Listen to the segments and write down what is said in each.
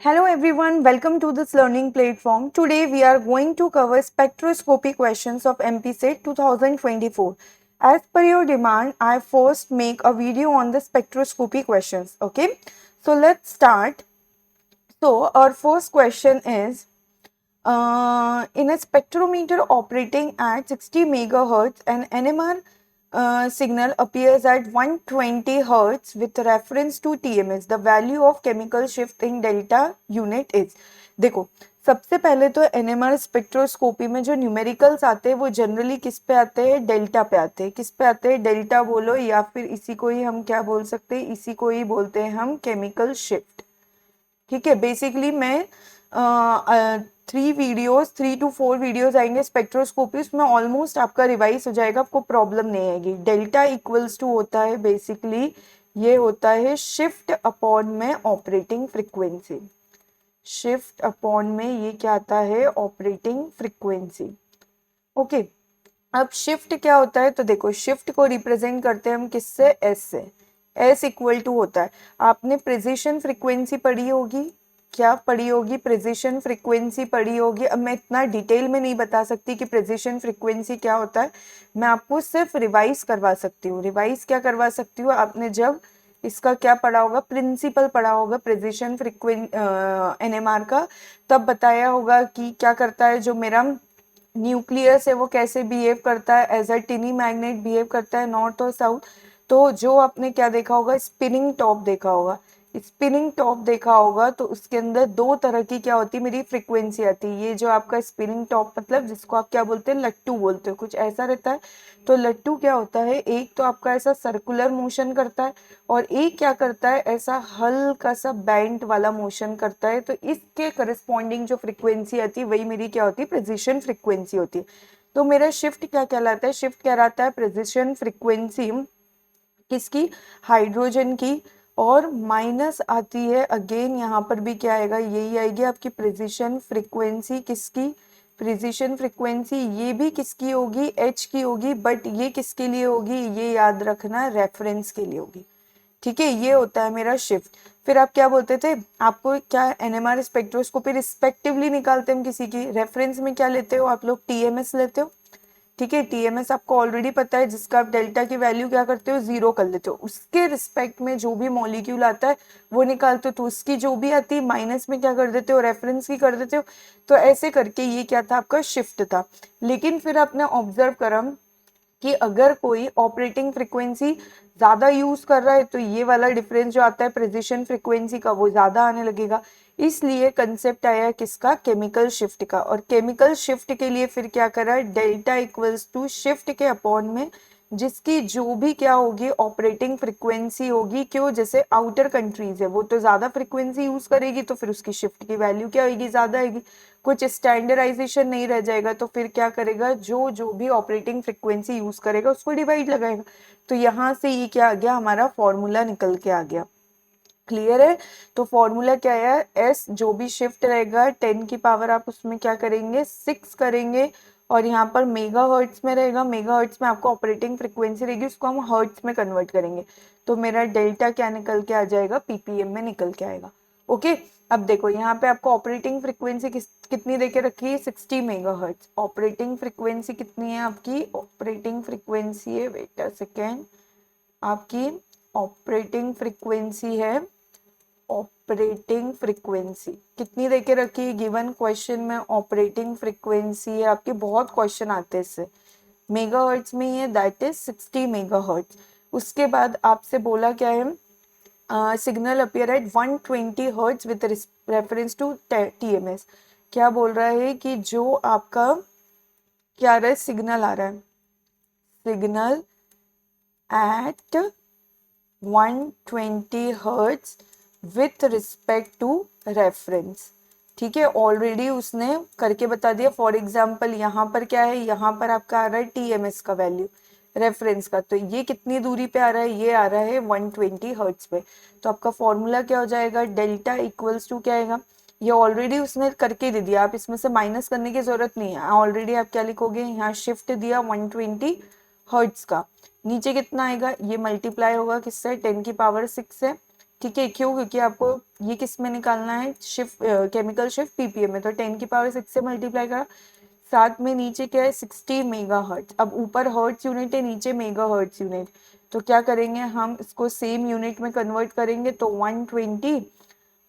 Hello everyone, welcome to this learning platform. Today we are going to cover spectroscopy questions of MPSET 2024. As per your demand, I first make a video on the spectroscopy questions. Okay, so let's start. So our first question is, in a spectrometer operating at 60 megahertz, an NMR signal appears at 120 hertz with reference to TMS. The value of chemical shift in delta unit is. देखो, सबसे पहले तो NMR spectroscopy में जो numericals आते हैं वो generally किस पे आते हैं? डेल्टा पे आते हैं. किस पे आते हैं? डेल्टा बोलो या फिर इसी को ही हम क्या बोल सकते हैं? इसी को ही बोलते हैं हम केमिकल शिफ्ट. ठीक है, बेसिकली मैं 3 to 4 वीडियोस आएंगे स्पेक्ट्रोस्कोपी, उसमें ऑलमोस्ट आपका रिवाइज हो जाएगा, आपको प्रॉब्लम नहीं आएगी. डेल्टा इक्वल्स टू होता है बेसिकली, ये होता है शिफ्ट अपॉन में ऑपरेटिंग फ्रिक्वेंसी. शिफ्ट अपॉन में ये क्या आता है? Operating frequency. ओके, अब शिफ्ट क्या होता है? तो देखो, शिफ्ट को रिप्रेजेंट करते हैं हम किससे? एस से. एस इक्वल टू होता है, आपने प्रिसिशन फ्रीक्वेंसी पढ़ी होगी. क्या पढ़ी होगी? प्रिसिशन फ्रीक्वेंसी पढ़ी होगी. अब मैं इतना डिटेल में नहीं बता सकती कि प्रिसिशन फ्रीक्वेंसी क्या होता है, मैं आपको सिर्फ रिवाइज करवा सकती हूँ. रिवाइज क्या करवा सकती हूँ? आपने जब इसका क्या पढ़ा होगा? प्रिंसिपल पढ़ा होगा प्रिसिशन NMR का, तब बताया होगा कि क्या करता है जो मेरा न्यूक्लियस है वो कैसे बिहेव करता है, as a tiny magnet behave करता है नॉर्थ और साउथ. तो जो आपने क्या देखा होगा? स्पिनिंग टॉप देखा होगा. स्पिनिंग टॉप देखा होगा तो उसके अंदर दो तरह की क्या होती है? मेरी फ्रीक्वेंसी आती है. ये जो आपका स्पिनिंग टॉप मतलब जिसको आप क्या बोलते हैं? लट्टू बोलते हो, कुछ ऐसा रहता है. तो लट्टू क्या होता है? एक तो आपका ऐसा सर्कुलर मोशन करता है और एक क्या करता है? ऐसा हल्का सा बैंड वाला मोशन करता है. तो इसके करस्पॉन्डिंग जो फ्रीक्वेंसी आती है वही मेरी क्या होती है? प्रिसिशन फ्रीक्वेंसी होती है. तो मेरा शिफ्ट क्या कहलाता है? शिफ्ट कहलाता है प्रिसिशन फ्रीक्वेंसी किसकी? हाइड्रोजन की. और माइनस आती है अगेन, यहाँ पर भी क्या आएगा? यही आएगी आपकी प्रिसिशन फ्रीक्वेंसी. किसकी? प्रिसिशन फ्रीक्वेंसी ये भी किसकी होगी? एच की होगी. बट ये किसके लिए होगी? ये याद रखना, रेफरेंस के लिए होगी. ठीक है, ये होता है मेरा शिफ्ट. फिर आप क्या बोलते थे? आपको क्या एनएमआर स्पेक्ट्रोस्कोपी रिस्पेक्टिवली निकालते हैं हम किसी की. रेफरेंस में क्या लेते हो आप लोग? टीएमएस लेते हो. ठीक है, टीएमएस आपको ऑलरेडी पता है, जिसका आप डेल्टा की वैल्यू क्या करते हो? 0 कर लेते हो. उसके रिस्पेक्ट में जो भी मॉलिक्यूल आता है वो निकालते हो, तो उसकी जो भी आती है माइनस में क्या कर देते हो? रेफरेंस की कर देते हो. तो ऐसे करके ये क्या था? आपका शिफ्ट था. लेकिन फिर आपने ऑब्जर्व करा कि अगर कोई ऑपरेटिंग फ्रीक्वेंसी ज़्यादा यूज़ कर रहा है तो ये वाला डिफरेंस जो आता है प्रिसिशन फ्रीक्वेंसी का वो ज़्यादा आने लगेगा. इसलिए कंसेप्ट आया किसका? केमिकल शिफ्ट का. और केमिकल शिफ्ट के लिए फिर क्या करा? डेल्टा इक्वल्स टू शिफ्ट के अपॉन में जिसकी जो भी क्या होगी? ऑपरेटिंग फ्रीक्वेंसी होगी. क्यों? जैसे आउटर कंट्रीज है वो तो ज़्यादा फ्रीक्वेंसी यूज़ करेगी तो फिर उसकी शिफ्ट की वैल्यू क्या होगी? ज़्यादा आएगी. कुछ स्टैंडर्डाइजेशन नहीं रह जाएगा तो फिर क्या करेगा? जो जो भी ऑपरेटिंग फ्रीक्वेंसी यूज करेगा उसको डिवाइड लगाएगा. तो यहाँ से ये क्या आ गया? हमारा फॉर्मूला निकल के आ गया. क्लियर है? तो फॉर्मूला क्या है? एस जो भी शिफ्ट रहेगा 10 की पावर आप उसमें क्या करेंगे? 6 करेंगे. और यहाँ पर मेगा हर्ट्स में रहेगा. मेगा हर्ट्स में आपको ऑपरेटिंग फ्रीक्वेंसी रहेगी, उसको हम हर्ट्स में कन्वर्ट करेंगे. तो मेरा डेल्टा क्या निकल के आ जाएगा? पीपीएम में निकल के आएगा. ओके, अब देखो यहाँ पे आपको ऑपरेटिंग फ्रीक्वेंसी कितनी देके रखी है? 60 मेगाहर्ट्ज. ऑपरेटिंग फ्रीक्वेंसी कितनी है आपकी? ऑपरेटिंग फ्रीक्वेंसी है, वेट अ सेकेंड, आपकी ऑपरेटिंग फ्रीक्वेंसी है, ऑपरेटिंग फ्रीक्वेंसी कितनी देके रखी है गिवन क्वेश्चन में? ऑपरेटिंग फ्रीक्वेंसी है आपके, बहुत क्वेश्चन आते हैं इससे, मेगाहर्ट्ज में ही है, दैट इज 60 मेगाहर्ट्ज. उसके बाद आपसे बोला क्या है? Signal appear at 120 hertz with reference to TMS. क्या बोल रहा है कि जो आपका क्या आ रहा है? सिग्नल आ रहा है, signal at 120 hertz with respect to reference. ठीक है, ऑलरेडी उसने करके बता दिया. फॉर एग्जाम्पल यहाँ पर क्या है? यहाँ पर आपका आ रहा है टीएमएस का वैल्यू रेफरेंस का. तो ये कितनी दूरी पे आ रहा है? ये आ रहा है 120 हर्ट्ज पे. तो आपका फॉर्मूला क्या हो जाएगा? डेल्टा इक्वल्स टू क्या आएगा? ये ऑलरेडी उसने करके दे दिया, आप इसमें से माइनस करने की जरूरत नहीं है. ऑलरेडी आप क्या लिखोगे? यहाँ शिफ्ट दिया 120 हर्ट्ज का. नीचे कितना आएगा? ये मल्टीप्लाई होगा किससे? 10 की पावर 6 से. ठीक है, क्यों? क्योंकि आपको ये किस में निकालना है, शिफ्ट केमिकल शिफ्ट पीपीएम में, तो 10⁻6 से मल्टीप्लाई करा। साथ में नीचे क्या है, 60 मेगा हर्ट्ज। अब ऊपर हर्ट्ज यूनिट है, नीचे मेगा हर्ट्ज यूनिट, तो क्या करेंगे हम, इसको सेम यूनिट में कन्वर्ट करेंगे तो 120,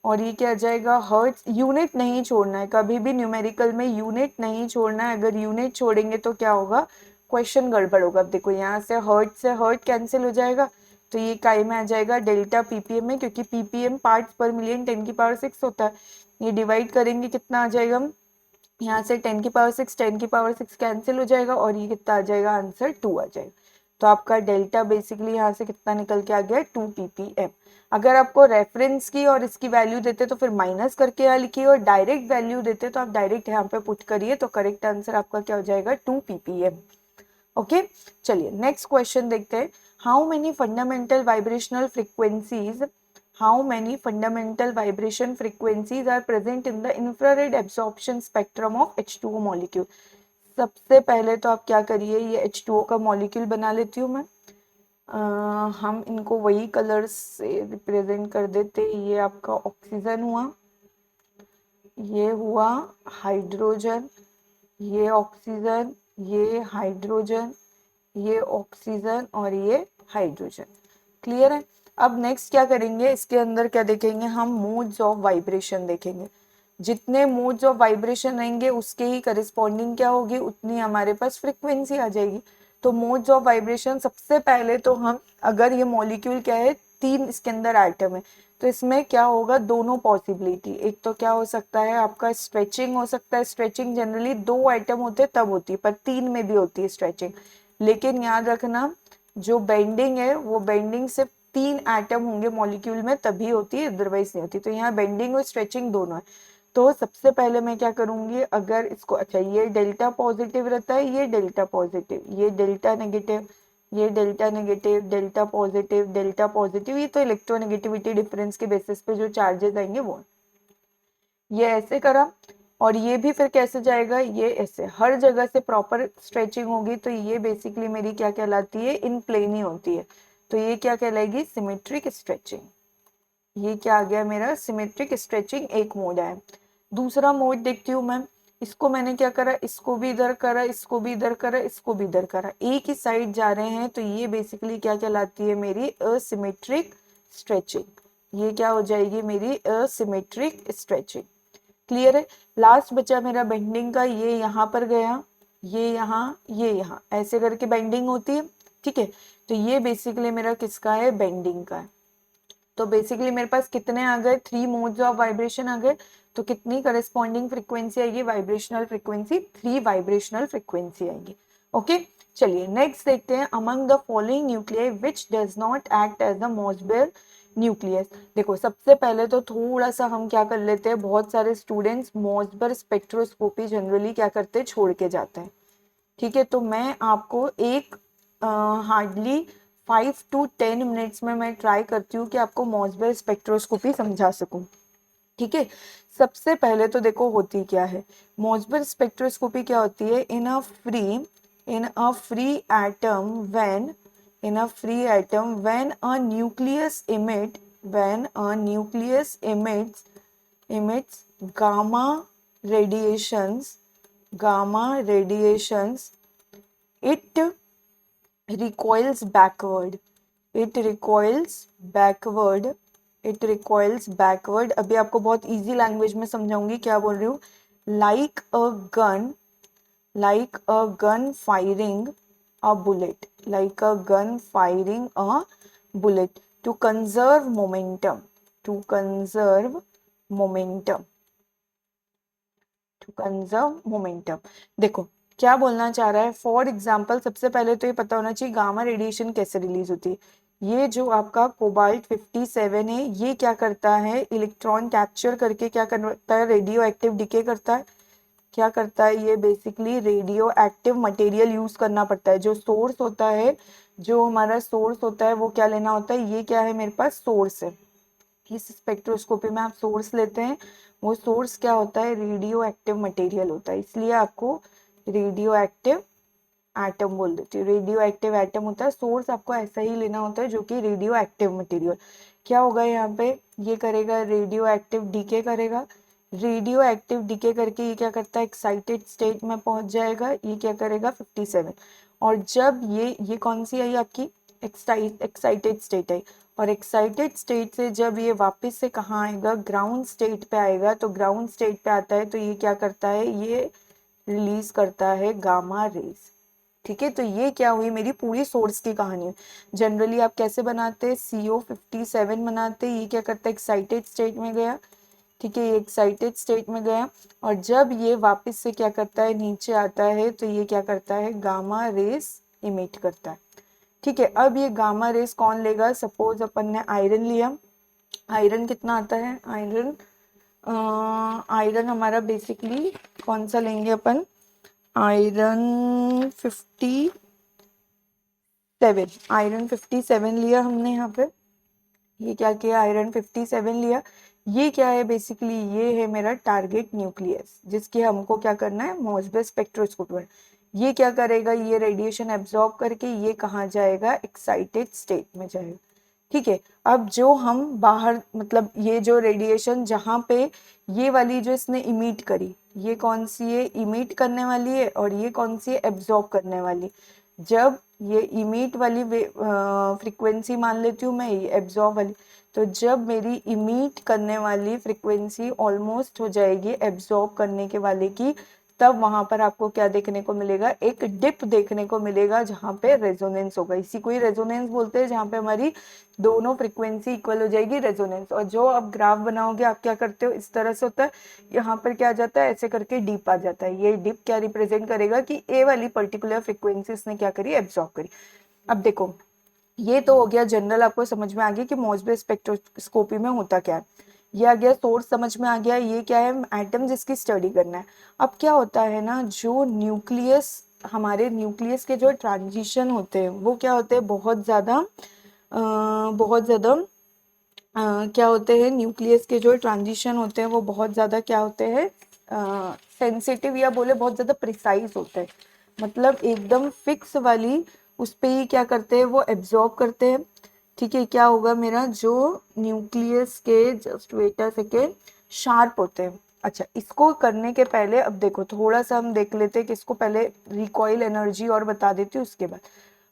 और ये क्या आ जाएगा, हर्ट्ज। यूनिट नहीं छोड़ना है कभी भी, न्यूमेरिकल में यूनिट नहीं छोड़ना है, अगर यूनिट छोड़ेंगे तो क्या होगा, क्वेश्चन गड़बड़ होगा। अब देखो यहाँ से हर्ट कैंसिल हो जाएगा, तो ये काय में आ जाएगा, डेल्टा पीपीएम में, क्योंकि पीपीएम पार्ट्स पर मिलियन 10⁻6 होता है। ये डिवाइड करेंगे कितना आ जाएगा, यहाँ से 10⁻6 कैंसिल हो जाएगा, और ये कितना आ जाएगा, आंसर 2 आ जाएगा। तो आपका डेल्टा बेसिकली यहाँ से कितना निकल के आ गया, 2 ppm। अगर आपको रेफरेंस की और इसकी वैल्यू देते तो फिर माइनस करके यहाँ लिखिए, और डायरेक्ट वैल्यू देते तो आप डायरेक्ट यहाँ पे पुट करिए, तो करेक्ट आंसर आपका क्या हो जाएगा, 2 ppm। ओके, चलिए नेक्स्ट क्वेश्चन देखते हैं। How many fundamental vibrational frequencies, how many fundamental vibration frequencies are present in the infrared absorption spectrum of H2O molecule। सबसे पहले तो आप क्या करिए, ये H2O का मॉलिक्यूल बना लेती हूँ मैं। हम इनको वही कलर्स से रिप्रेजेंट कर देते। ये आपका ऑक्सीजन हुआ, ये हुआ हाइड्रोजन, ये ऑक्सीजन, ये हाइड्रोजन, ये ऑक्सीजन, और ये हाइड्रोजन। क्लियर है? अब नेक्स्ट क्या करेंगे, इसके अंदर क्या देखेंगे हम, मोड्स ऑफ वाइब्रेशन देखेंगे। जितने मोड्स ऑफ वाइब्रेशन रहेंगे उसके ही करस्पॉन्डिंग क्या होगी, उतनी हमारे पास फ्रीक्वेंसी आ जाएगी। तो मोड्स ऑफ वाइब्रेशन, सबसे पहले तो हम, अगर ये मॉलिक्यूल क्या है, 3 इसके अंदर एटम है, तो इसमें क्या होगा, दोनों पॉसिबिलिटी। एक तो क्या हो सकता है आपका, स्ट्रेचिंग हो सकता है। स्ट्रेचिंग जनरली 2 एटम होते तब होती है, पर 3 में भी होती है स्ट्रेचिंग। लेकिन याद रखना, जो बेंडिंग है वो बेंडिंग सिर्फ 3 एटम होंगे मॉलिक्यूल में तभी होती है, अदरवाइज नहीं होती। तो यहाँ बेंडिंग और स्ट्रेचिंग दोनों है। तो सबसे पहले मैं क्या करूंगी, अगर इसको, अच्छा ये डेल्टा पॉजिटिव रहता है, ये डेल्टा पॉजिटिव, ये डेल्टा नेगेटिव, ये delta negative, delta positive, delta positive, ये तो इलेक्ट्रोनेगेटिविटी डिफरेंस के बेसिस पे जो चार्जेस आएंगे वो। ये ऐसे करा, और ये भी फिर कैसे जाएगा, ये ऐसे, हर जगह से प्रॉपर स्ट्रेचिंग होगी, तो ये बेसिकली मेरी क्या कहलाती है, इन प्लेन ही होती है। तो ये क्या कहलाएगी, सिमेट्रिक स्ट्रेचिंग। ये क्या आ गया मेरा, सिमेट्रिक स्ट्रेचिंग एक मोड है। दूसरा मोड देखती हूँ मैं, इसको मैंने क्या करा, इसको भी इधर करा, इसको भी इधर करा, इसको भी इधर करा, एक ही साइड जा रहे हैं, तो ये बेसिकली क्या कहलाती है, मेरी असिमेट्रिक स्ट्रेचिंग। ये क्या हो जाएगी, मेरी असिमेट्रिक स्ट्रेचिंग। क्लियर है? लास्ट बचा मेरा बेंडिंग का, ये यहाँ पर गया, ये यहाँ, ऐसे करके बेंडिंग होती है। ठीक है, तो ये बेसिकली मेरा किसका है, बेंडिंग का है। तो बेसिकली मेरे पास कितने आ गए, 3 मोड्स ऑफ वाइब्रेशन आ गए। तो कितनी करस्पॉन्डिंग फ्रीक्वेंसी आएगी, वाइब्रेशनल फ्रीक्वेंसी, 3 वाइब्रेशनल फ्रीक्वेंसी आएगी। ओके, चलिए नेक्स्ट देखते हैं। Among the following nuclei which does not act as the Mossbauer nucleus. देखो सबसे पहले तो थोड़ा सा हम क्या कर लेते हैं, बहुत सारे स्टूडेंट्स मोसबेयर स्पेक्ट्रोस्कोपी जनरली क्या करते हैं, छोड़ के जाते हैं। ठीक है, तो मैं आपको एक हार्डली 5 to 10 मिनट्स में मैं ट्राई करती हूँ कि आपको मोसबेयर स्पेक्ट्रोस्कोपी समझा सकूं। ठीक है, सबसे पहले तो देखो होती क्या है, मोसबेयर स्पेक्ट्रोस्कोपी क्या होती है, in a free atom when a nucleus emits gamma radiations, it recoils backward it recoils backward अभी आपको बहुत इजी लैंग्वेज में समझाऊंगी, क्या बोल रही हूँ, like a gun firing a bullet, to conserve momentum, देखो क्या बोलना चाह रहा है। फॉर एग्जाम्पल सबसे पहले तो ये पता होना चाहिए गामा रेडिएशन कैसे रिलीज होती है। ये जो आपका कोबाल्ट 57 है, ये क्या करता है, इलेक्ट्रॉन कैप्चर करके क्या करता है, रेडियो एक्टिव डिके करता है। क्या करता है ये, basically radio active material use करना पड़ता है। जो सोर्स होता है, जो हमारा सोर्स होता है, वो क्या लेना होता है, ये क्या है मेरे पास सोर्स है। इस स्पेक्ट्रोस्कोपी में आप सोर्स लेते हैं, वो सोर्स क्या होता है, रेडियो एक्टिव मटेरियल होता है, इसलिए आपको रेडियो एक्टिव एटम बोल देती हूँ। रेडियो एक्टिव एटम होता है, सोर्स आपको ऐसा ही लेना होता है जो कि रेडियो एक्टिव मटेरियल। क्या होगा यहाँ पे, ये करेगा रेडियो एक्टिव डीके करेगा, रेडियो एक्टिव डीके करके ये क्या करता है, एक्साइटेड स्टेट में पहुंच जाएगा, ये क्या करेगा 57। और जब ये कौन सी आई आपकी, एक्साइटेड स्टेट आई, और एक्साइटेड स्टेट से जब ये वापस से कहाँ आएगा, ग्राउंड स्टेट पे आएगा, तो ग्राउंड स्टेट पे आता है तो ये क्या करता है, ये रिलीज करता है गामा रेज। ठीक है, तो ये क्या हुई मेरी पूरी सोर्स की कहानी। जनरली आप कैसे बनाते हैं, CO57 बनाते हैं, ये क्या करता है, एक्साइटेड स्टेट में गया। ठीक है, ये एक्साइटेड स्टेट में गया, और जब ये वापस से क्या करता है, नीचे आता है, तो ये क्या करता है, गामा रेस इमिट करता है। ठीक है, अब ये गामा रेस कौन लेगा, सपोज अपन ने आयरन लिया, आयरन कितना आता है, आयरन हमारा बेसिकली कौन सा लेंगे अपन, आयरन 57, आयरन 57 लिया हमने यहाँ पे, ये क्या किया, आयरन 57 लिया। ये क्या है बेसिकली, ये है मेरा टारगेट न्यूक्लियस, जिसके हमको क्या करना है, मॉसबे स्पेक्ट्रोस्कोपी। ये क्या करेगा, ये रेडिएशन एब्जॉर्ब करके ये कहाँ जाएगा, एक्साइटेड स्टेट में जाएगा। ठीक है, अब जो हम बाहर मतलब ये जो रेडिएशन जहाँ पे ये वाली जो इसने इमिट करी, ये कौन सी है, इमिट करने वाली है, और ये कौन सी है, एब्जॉर्ब करने वाली। जब ये इमिट वाली फ्रीक्वेंसी मान लेती हूँ मैं, ये एब्जॉर्ब वाली, तो जब मेरी इमिट करने वाली फ्रीक्वेंसी ऑलमोस्ट हो जाएगी एब्जॉर्ब करने के वाले की, तब वहां पर आपको क्या देखने को मिलेगा, एक डिप देखने को मिलेगा, जहां पे रेजोनेंस होगा। इसी को ही रेजोनेंस बोलते हैं, जहां पे हमारी दोनों फ्रीक्वेंसी इक्वल हो जाएगी, रेजोनेंस। और जो आप ग्राफ बनाओगे, आप क्या करते हो, इस तरह से होता है, यहाँ पर क्या आ जाता है, ऐसे करके डिप आ जाता है। ये डिप क्या रिप्रेजेंट करेगा कि ए वाली पर्टिकुलर फ्रीक्वेंसी इसने क्या करी, एब्जॉर्ब करी। अब देखो, ये तो हो गया जनरल, आपको समझ में आ गया कि मॉसबे स्पेक्ट्रोस्कोपी में होता क्या है। ये आ गया सोर्स, समझ में आ गया, ये क्या है, एटम जिसकी स्टडी करना है। अब क्या होता है ना, जो न्यूक्लियस, हमारे न्यूक्लियस के जो ट्रांजिशन होते हैं वो क्या होते हैं, बहुत ज़्यादा बहुत ज़्यादा क्या होते हैं, न्यूक्लियस के जो ट्रांजिशन होते हैं वो बहुत ज़्यादा क्या होते हैं, सेंसिटिव, या बोले बहुत ज़्यादा प्रिसाइज होते हैं। मतलब एकदम फिक्स वाली उस पे ही क्या करते हैं, वो एब्जॉर्ब करते हैं। ठीक है, क्या होगा मेरा, जो न्यूक्लियस के, just wait a second, sharp होते हैं। अच्छा, इसको करने के पहले अब देखो थोड़ा सा हम देख लेते हैं कि इसको पहले रिकॉइल एनर्जी और बता देती हूँ उसके बाद।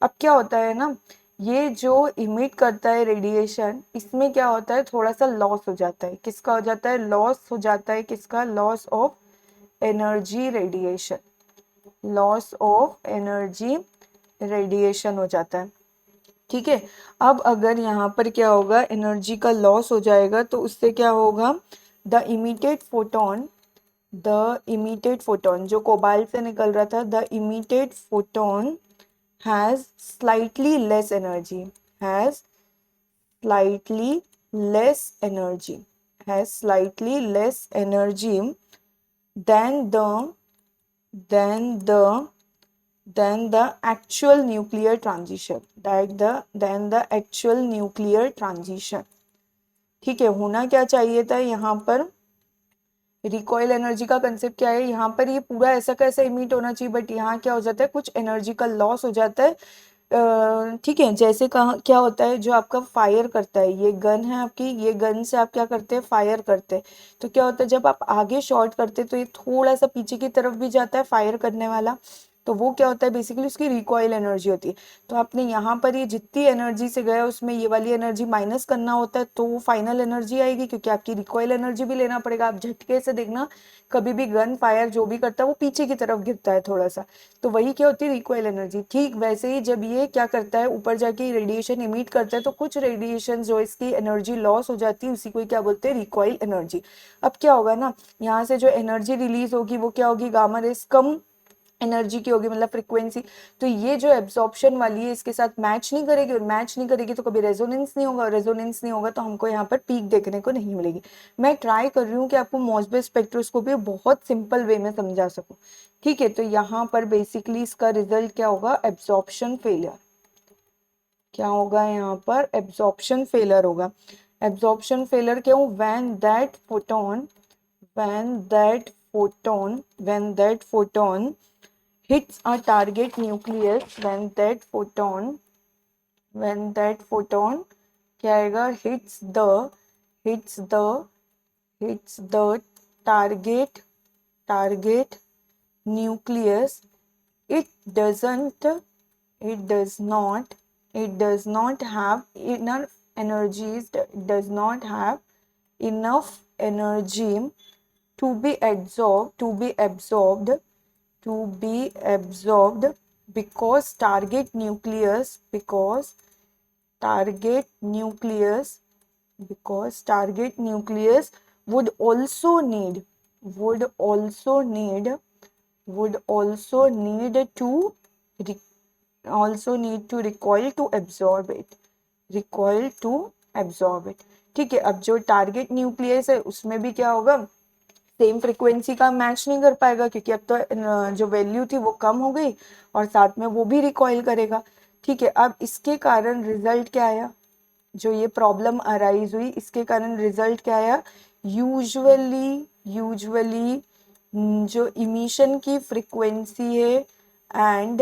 अब क्या होता है ना, ये जो इमिट करता है रेडिएशन, इसमें क्या होता है, थोड़ा सा लॉस हो जाता है। किसका हो जाता है, लॉस हो जाता है, किसका, loss of energy radiation, loss of energy radiation हो जाता है। ठीक है, अब अगर यहाँ पर क्या होगा, एनर्जी का लॉस हो जाएगा, तो उससे क्या होगा, the emitted photon, the emitted photon जो कोबाल्ट से निकल रहा था, the emitted photon has slightly less energy, has slightly less energy, has slightly less energy than the than the than the actual nuclear transition, than the actual nuclear transition। ठीक है, होना क्या चाहिए था यहाँ पर, रिकॉइल एनर्जी का concept क्या है, यहाँ पर ये पूरा ऐसा कैसा इमिट होना चाहिए, बट यहाँ क्या हो जाता है, कुछ एनर्जी का लॉस हो जाता है। ठीक है, जैसे कहा क्या होता है, जो आपका फायर करता है, ये गन है आपकी, ये गन से आप क्या करते हैं, फायर करते हैं। तो क्या होता है, जब आप आगे शॉट करते हैं तो ये थोड़ा सा पीछे की तरफ भी जाता है फायर करने वाला, तो वो क्या होता है, बेसिकली उसकी रिकॉइल एनर्जी होती है। तो आपने यहाँ पर ये जितनी एनर्जी से गया उसमें ये वाली एनर्जी माइनस करना होता है, तो वो फाइनल एनर्जी आएगी, क्योंकि आपकी रिकॉइल एनर्जी भी लेना पड़ेगा। आप झटके से देखना, कभी भी गन फायर जो भी करता है वो पीछे की तरफ गिरता है थोड़ा सा, तो वही क्या होती है, रिकॉइल एनर्जी। ठीक वैसे ही जब ये क्या करता है, ऊपर जाके रेडिएशन इमिट करता है, तो कुछ रेडिएशन जो इसकी एनर्जी लॉस हो जाती है, उसी को क्या बोलते हैं, रिकॉइल एनर्जी। अब क्या होगा ना, यहाँ से जो एनर्जी रिलीज होगी वो क्या होगी, गामा रेस कम एनर्जी की होगी, मतलब फ्रीक्वेंसी। तो ये जो एब्जॉर्प्शन वाली है इसके साथ मैच नहीं करेगी, और मैच नहीं करेगी तो कभी रेजोनेंस नहीं होगा, रेजोनेंस नहीं होगा तो हमको यहाँ पर पीक देखने को नहीं मिलेगी। मैं ट्राई कर रही हूँ कि आपको मॉसबे स्पेक्ट्रोस्कोपी बहुत सिंपल वे में समझा सकूँ। ठीक है, तो यहाँ पर बेसिकली इसका रिजल्ट क्या होगा, एब्जॉर्प्शन फेलियर। क्या होगा यहाँ पर, एब्जॉर्प्शन फेलियर होगा। एब्जॉर्प्शन फेलियर क्यों, when that photon hits a target nucleus, when that photon क्या आएगा, hits the hits the target nucleus. it doesn't it does not it does not have enough energies it does not have enough energy to be absorbed because target nucleus because target nucleus would also need would also need would re- also need to recoil to absorb it. ठीक है, अब जो target nucleus है उसमें भी क्या होगा, same frequency का मैच नहीं कर पाएगा, क्योंकि अब तो जो वैल्यू थी वो कम हो गई और साथ में वो भी रिकॉइल करेगा। ठीक है, अब इसके कारण रिजल्ट क्या आया, जो ये प्रॉब्लम अराइज हुई इसके कारण रिजल्ट क्या आया, यूजुअली जो इमिशन की फ्रीक्वेंसी है एंड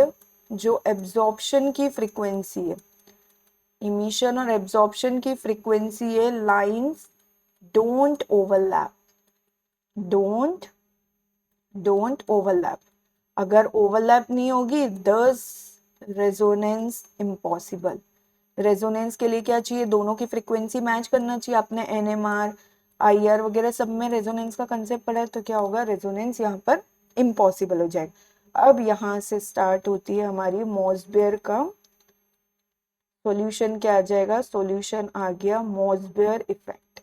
जो एब्जॉर्प्शन की फ्रीक्वेंसी है, इमिशन और एब्जॉर्प्शन की फ्रीक्वेंसी है, lines don't overlap don't don't overlap. अगर ओवरलैप नहीं होगी दस रेजोनेंस इम्पॉसिबल। रेजोनेंस के लिए क्या चाहिए, दोनों की फ्रीक्वेंसी मैच करना चाहिए। आपने एनएमआर आईआर वगैरह सब में रेजोनेंस का कंसेप्ट पढ़ा है, तो क्या होगा, रेजोनेंस यहाँ पर इम्पॉसिबल हो जाएगा। अब यहाँ से स्टार्ट होती है हमारी मोसबेयर का सॉल्यूशन। क्या आ जाएगा, सॉल्यूशन आ गया मोसबेयर इफेक्ट।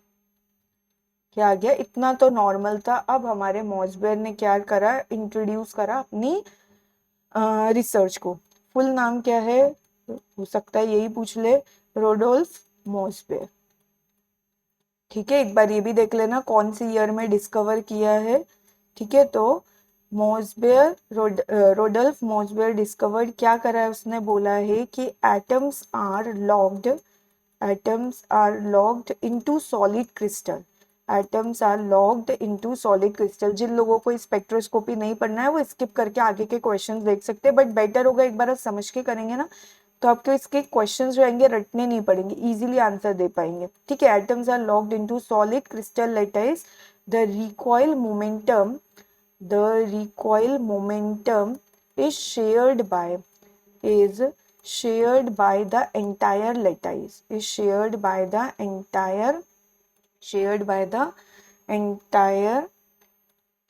क्या आ गया, इतना तो नॉर्मल था। अब हमारे मोसबेयर ने क्या करा, इंट्रोड्यूस करा अपनी रिसर्च को। फुल नाम क्या है, हो सकता है यही पूछ ले, रोडोल्फ मोसबेयर। ठीक है, एक बार ये भी देख लेना कौन सी ईयर में डिस्कवर किया है। ठीक है, तो मोसबेयर रोडोल्फ मोसबेयर डिस्कवर्ड, क्या करा है उसने, बोला है कि atoms are locked into solid crystal atoms are locked into solid crystal। जिन लोगों को स्पेक्ट्रोस्कोपी नहीं पढ़ना है वो स्किप करके आगे के क्वेश्चंस देख सकते हैं, बट बेटर होगा एक बार आप समझ के करेंगे ना, तो आपके इसके क्वेश्चंस जो आएंगे रटने नहीं पड़ेंगे, इजीली आंसर दे पाएंगे। ठीक है, atoms are locked into solid crystal lattice. The recoil momentum is shared by is shared by the entire lattice is shared by the entire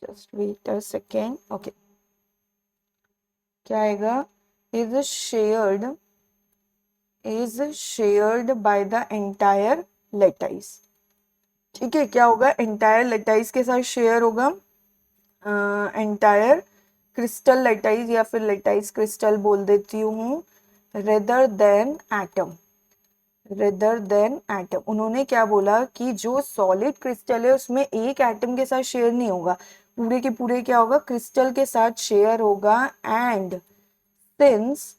just wait a second, okay, क्या आएगा, is shared by the entire lattice। ठीक है, क्या होगा, entire lattice के साथ share होगा, entire crystal lattice या फिर लेटाइस क्रिस्टल बोल देती हूँ, रेदर देन एटम। उन्होंने क्या बोला कि जो सॉलिड क्रिस्टल है उसमें एक एटम के साथ शेयर नहीं होगा, पूरे के पूरे क्या होगा, क्रिस्टल के साथ शेयर होगा। And since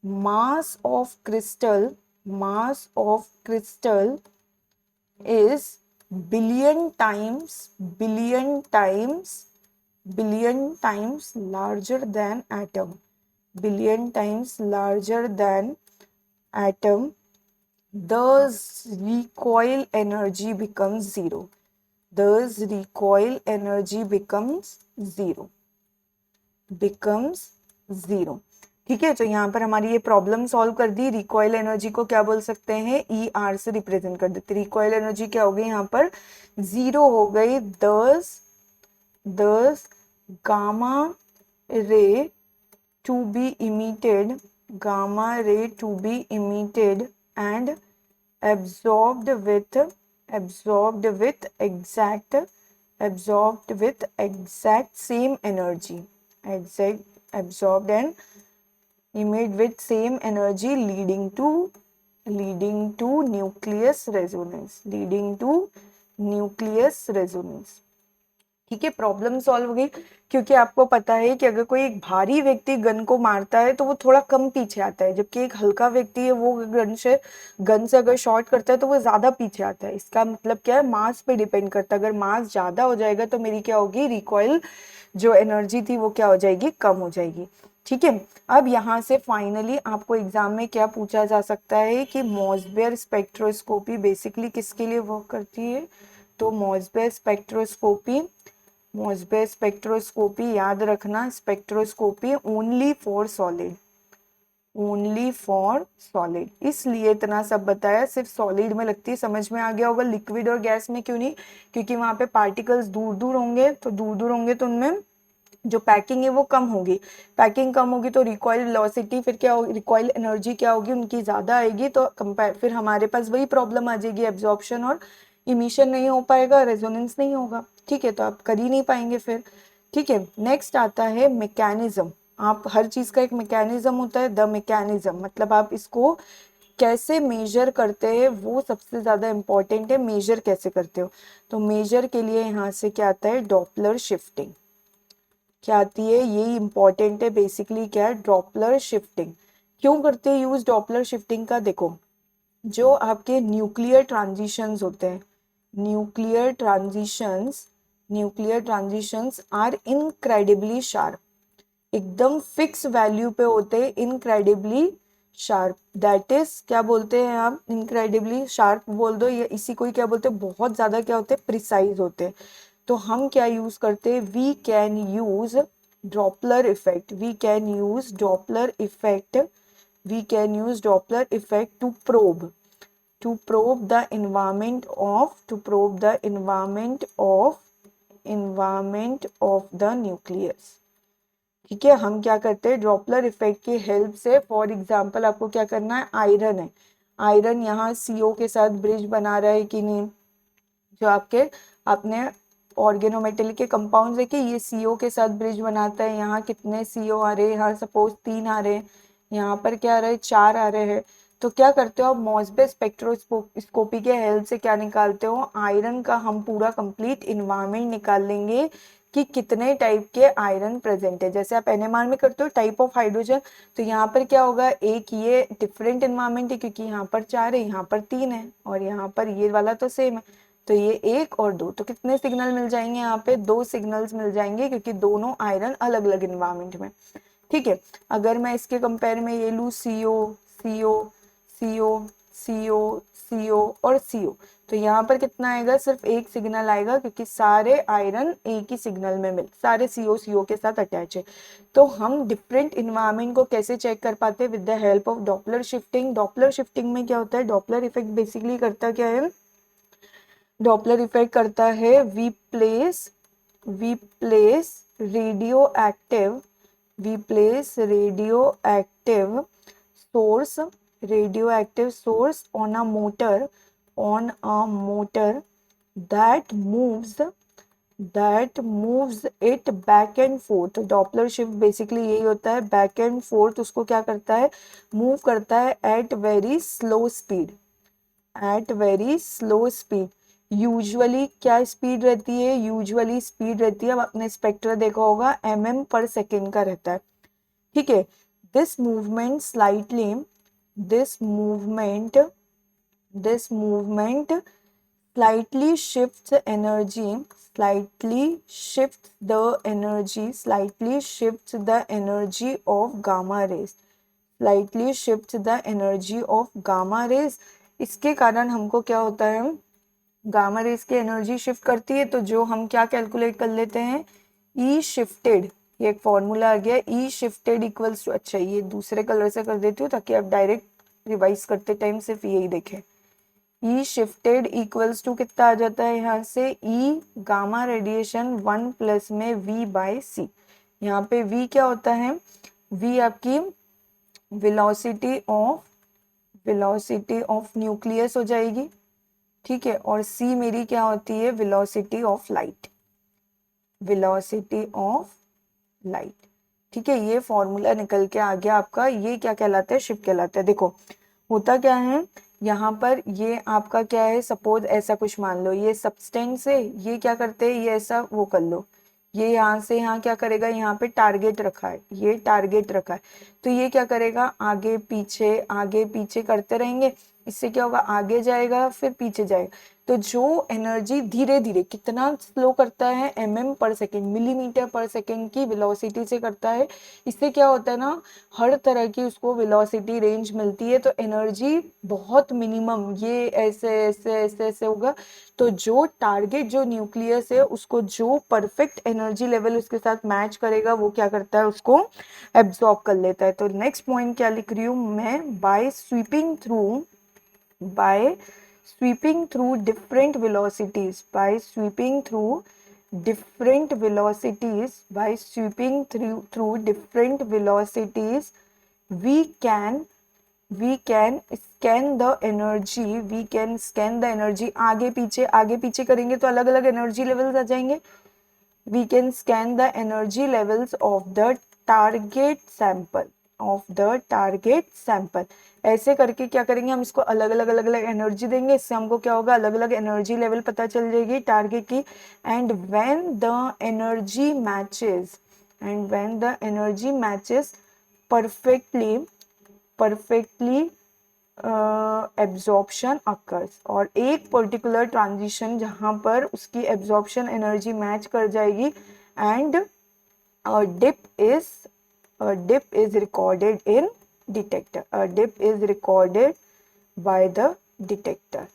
mass of crystal is billion times larger than atom, thus recoil energy becomes zero। ठीक है, तो यहाँ पर हमारी ये प्रॉब्लम सॉल्व कर दी। रिकॉइल एनर्जी को क्या बोल सकते हैं, ई आर से रिप्रेजेंट कर देते। रिकॉइल एनर्जी क्या हो गई, यहाँ पर जीरो हो गई। दस gamma ray to be emitted and absorbed with exact same energy, absorbed and emit with same energy, leading to nucleus resonance। ठीक है, प्रॉब्लम सॉल्व हो गई। क्योंकि आपको पता है कि अगर कोई एक भारी व्यक्ति गन को मारता है तो वो थोड़ा कम पीछे आता है, जबकि एक हल्का व्यक्ति है वो गन से अगर शॉट करता है तो वो ज्यादा पीछे आता है। इसका मतलब क्या है, मास पे डिपेंड करता है। अगर मास ज्यादा हो जाएगा तो मेरी क्या होगी, रिकॉइल जो एनर्जी थी वो क्या हो जाएगी, कम हो जाएगी। ठीक है। अब यहाँ से फाइनली आपको एग्जाम में क्या पूछा जा सकता है कि मॉसबेयर स्पेक्ट्रोस्कोपी बेसिकली किसके लिए वर्क करती है। तो मॉसबेयर स्पेक्ट्रोस्कोपी याद रखना, स्पेक्ट्रोस्कोपी ओनली फॉर सॉलिड, इसलिए इतना सब बताया, सिर्फ सॉलिड में लगती है। समझ में आ गया होगा लिक्विड और गैस में क्यों नहीं, क्योंकि वहां पे पार्टिकल्स दूर दूर होंगे, तो उनमें जो पैकिंग है वो कम होगी। पैकिंग कम होगी तो रिकॉइल वेलोसिटी फिर क्या होगी, रिकॉइल एनर्जी क्या होगी, उनकी ज़्यादा आएगी। तो कंपेयर फिर हमारे पास वही प्रॉब्लम आ जाएगी, एब्जॉर्प्शन और इमिशन नहीं हो पाएगा, रेजोनेंस नहीं होगा। ठीक है, तो आप कर ही नहीं पाएंगे फिर। ठीक है, नेक्स्ट आता है मैकेनिज्म। आप हर चीज़ का एक मैकेनिज्म होता है, द मैकेनिज्म, मतलब आप इसको कैसे मेजर करते हैं वो सबसे ज़्यादा इम्पोर्टेंट है, मेजर कैसे करते हो। तो मेजर के लिए यहाँ से क्या आता है, डॉपलर शिफ्टिंग क्या आती है, ये इंपॉर्टेंट है बेसिकली। क्या है, डॉपलर शिफ्टिंग। क्यों करते हैं यूज डॉपलर शिफ्टिंग का, देखो जो आपके न्यूक्लियर ट्रांजिशंस होते हैं, nuclear transitions nuclear transitions are incredibly sharp, एकदम फिक्स वैल्यू पे होते हैं, इनक्रेडिबली शार्प। दैट इज क्या बोलते हैं आप, इनक्रेडिबली शार्प बोल दो, या इसी को ही क्या बोलते हैं, बहुत ज्यादा क्या होते हैं, प्रिसाइज होते हैं। तो हम क्या यूज करते हैं, we can use Doppler effect, we can use Doppler effect to probe the environment of the nucleus। ठीक है, हम क्या करते हैं, ड्रॉपलर इफेक्ट की हेल्प से, फॉर एग्जांपल आपको क्या करना है, आयरन है, आयरन यहाँ सीओ के साथ ब्रिज बना रहा है कि नहीं, जो आपके आपने ऑर्गेनोमेटल के कंपाउंड देखे, ये सीओ के साथ ब्रिज बनाता है। यहाँ कितने सीओ आ रहे हैं, यहाँ सपोज 3 आ रहे हैं, यहाँ पर क्या आ रहा है, 4 आ रहे हैं। तो क्या करते हो आप, मॉसबे स्पेक्ट्रोस्कोपी के हेल्प से क्या निकालते हो, आयरन का हम पूरा कंप्लीट इन्वायरमेंट निकाल लेंगे कि कितने टाइप के आयरन प्रेजेंट है। जैसे आप एनएमआर में करते हो टाइप ऑफ हाइड्रोजन, तो यहाँ पर क्या होगा, एक ये डिफरेंट इन्वायरमेंट है क्योंकि यहाँ पर 4 है, यहाँ पर 3 है, और यहाँ पर ये वाला तो सेम है। तो ये 1 और 2, तो कितने सिग्नल मिल जाएंगे, यहाँ पे 2 सिग्नल्स मिल जाएंगे, क्योंकि दोनों आयरन अलग अलग इन्वायरमेंट में। ठीक है, अगर मैं इसके कंपेयर में ये लूँ CO CO CO CO CO और सीओ, तो यहाँ पर कितना आएगा, सिर्फ 1 सिग्नल आएगा, क्योंकि सारे आयरन एक ही सिग्नल में सारे सीओ सीओ के साथ अटैच है। तो हम डिफरेंट इन्वायरमेंट को कैसे चेक कर पाते हैं, with the help of Doppler shifting. Doppler shifting में क्या होता है, डॉपलर इफेक्ट बेसिकली करता क्या है, डॉपलर इफेक्ट करता है, we place radio active source on a motor that moves it back and forth. Doppler shift basically यही होता है, बैक एंड फोर्थ उसको क्या करता है, मूव करता है at very slow speed. Usually क्या स्पीड रहती है, अब आपने स्पेक्ट्रा देखा होगा mm/सेकेंड का रहता है। ठीक है, this movement slightly shifts the energy of gamma rays। इसके कारण हमको क्या होता है, गामा रेज की एनर्जी शिफ्ट करती है, तो जो हम क्या कैलकुलेट कर लेते हैं, ई शिफ्टेड, ये एक फॉर्मूला आ गया, ई शिफ्टेड इक्वल्स टू, अच्छा ये दूसरे कलर से कर देती हूँ ताकि आप डायरेक्ट रिवाइज करते टाइम सिर्फ यही देखें। ई शिफ्टेड इक्वल्स टू कितना आ जाता है, यहाँ से ई गामा रेडिएशन 1 प्लस में v/c। यहाँ पे v क्या होता है, v आपकी वेलोसिटी ऑफ न्यूक्लियस हो जाएगी। ठीक है, और c मेरी क्या होती है, वेलोसिटी ऑफ लाइट। ठीक है, ये फॉर्मूला निकल के आ गया आपका, ये क्या कहलाता है, शिफ्ट कहलाता है। देखो होता क्या है, यहाँ पर ये आपका क्या है, सपोज ऐसा कुछ मान लो, ये सब्सटेंस है, ये क्या करते हैं, ये ऐसा वो कर लो, ये यहाँ से यहाँ क्या करेगा, यहाँ पे टारगेट रखा है, ये टारगेट रखा है, तो ये क्या करेगा, आगे पीछे करते रहेंगे। इससे क्या होगा, आगे जाएगा फिर पीछे जाएगा। तो जो एनर्जी धीरे धीरे कितना स्लो करता है, mm/सेकेंड, मिलीमीटर/सेकेंड की वेलोसिटी से करता है। इससे क्या होता है ना, हर तरह की उसको वेलोसिटी रेंज मिलती है, तो एनर्जी बहुत मिनिमम, ये ऐसे ऐसे ऐसे ऐसे होगा। तो जो टारगेट जो न्यूक्लियस है उसको जो परफेक्ट एनर्जी लेवल उसके साथ मैच करेगा वो क्या करता है, उसको एब्जॉर्ब कर लेता है। तो नेक्स्ट पॉइंट क्या लिख रही हूँ मैं, by sweeping through different velocities, we can scan the energy, आगे पीछे करेंगे तो अलग अलग एनर्जी लेवल्स आ जाएंगे। We can scan the energy levels of the target sample। ऐसे करके क्या करेंगे, हम इसको अलग अलग एनर्जी देंगे, इससे हमको क्या होगा, अलग अलग एनर्जी लेवल पता चल जाएगी टारगेट की। And when the energy matches perfectly absorption occurs, और एक पर्टिकुलर ट्रांजिशन जहां पर उसकी एब्जॉर्प्शन एनर्जी मैच कर जाएगी, and dip is recorded in detector, dip is recorded by the detector.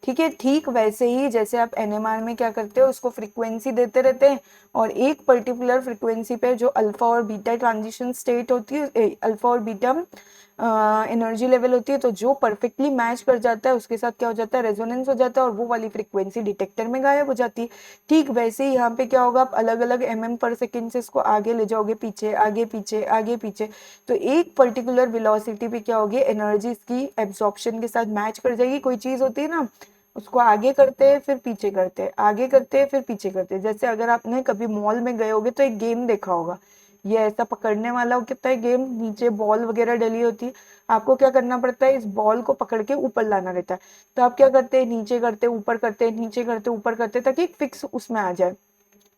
ठीक है, ठीक वैसे ही जैसे आप एनएमआर में क्या करते हो, उसको फ्रीक्वेंसी देते रहते हैं, और एक पर्टिकुलर फ्रीक्वेंसी पे जो अल्फा और बीटा ट्रांजिशन स्टेट होती है, अल्फा और बीटा एनर्जी लेवल होती है, तो जो परफेक्टली मैच कर जाता है उसके साथ क्या हो जाता है, रेजोनेंस हो जाता है, और वो वाली फ्रीक्वेंसी डिटेक्टर में गायब हो जाती है। ठीक वैसे ही यहाँ पे क्या होगा, आप अलग अलग mm/सेकेंड से इसको आगे ले जाओगे, पीछे आगे पीछे आगे पीछे, तो एक पर्टिकुलर वेलोसिटी पे क्या होगी, एनर्जी इसकी एब्जॉर्प्शन के साथ मैच कर जाएगी। कोई चीज होती है ना, उसको आगे करते हैं फिर पीछे करते हैं, आगे करते हैं फिर पीछे करते हैं। जैसे अगर आपने कभी मॉल में गए होगे तो एक गेम देखा होगा, ये ऐसा पकड़ने वाला कितना है गेम, नीचे बॉल वगैरह डली होती है, आपको क्या करना पड़ता है, इस बॉल को पकड़ के ऊपर लाना रहता है। तो आप क्या करते हैं, नीचे करते ऊपर करते, नीचे करते ऊपर करते, ताकि फिक्स उसमें आ जाए।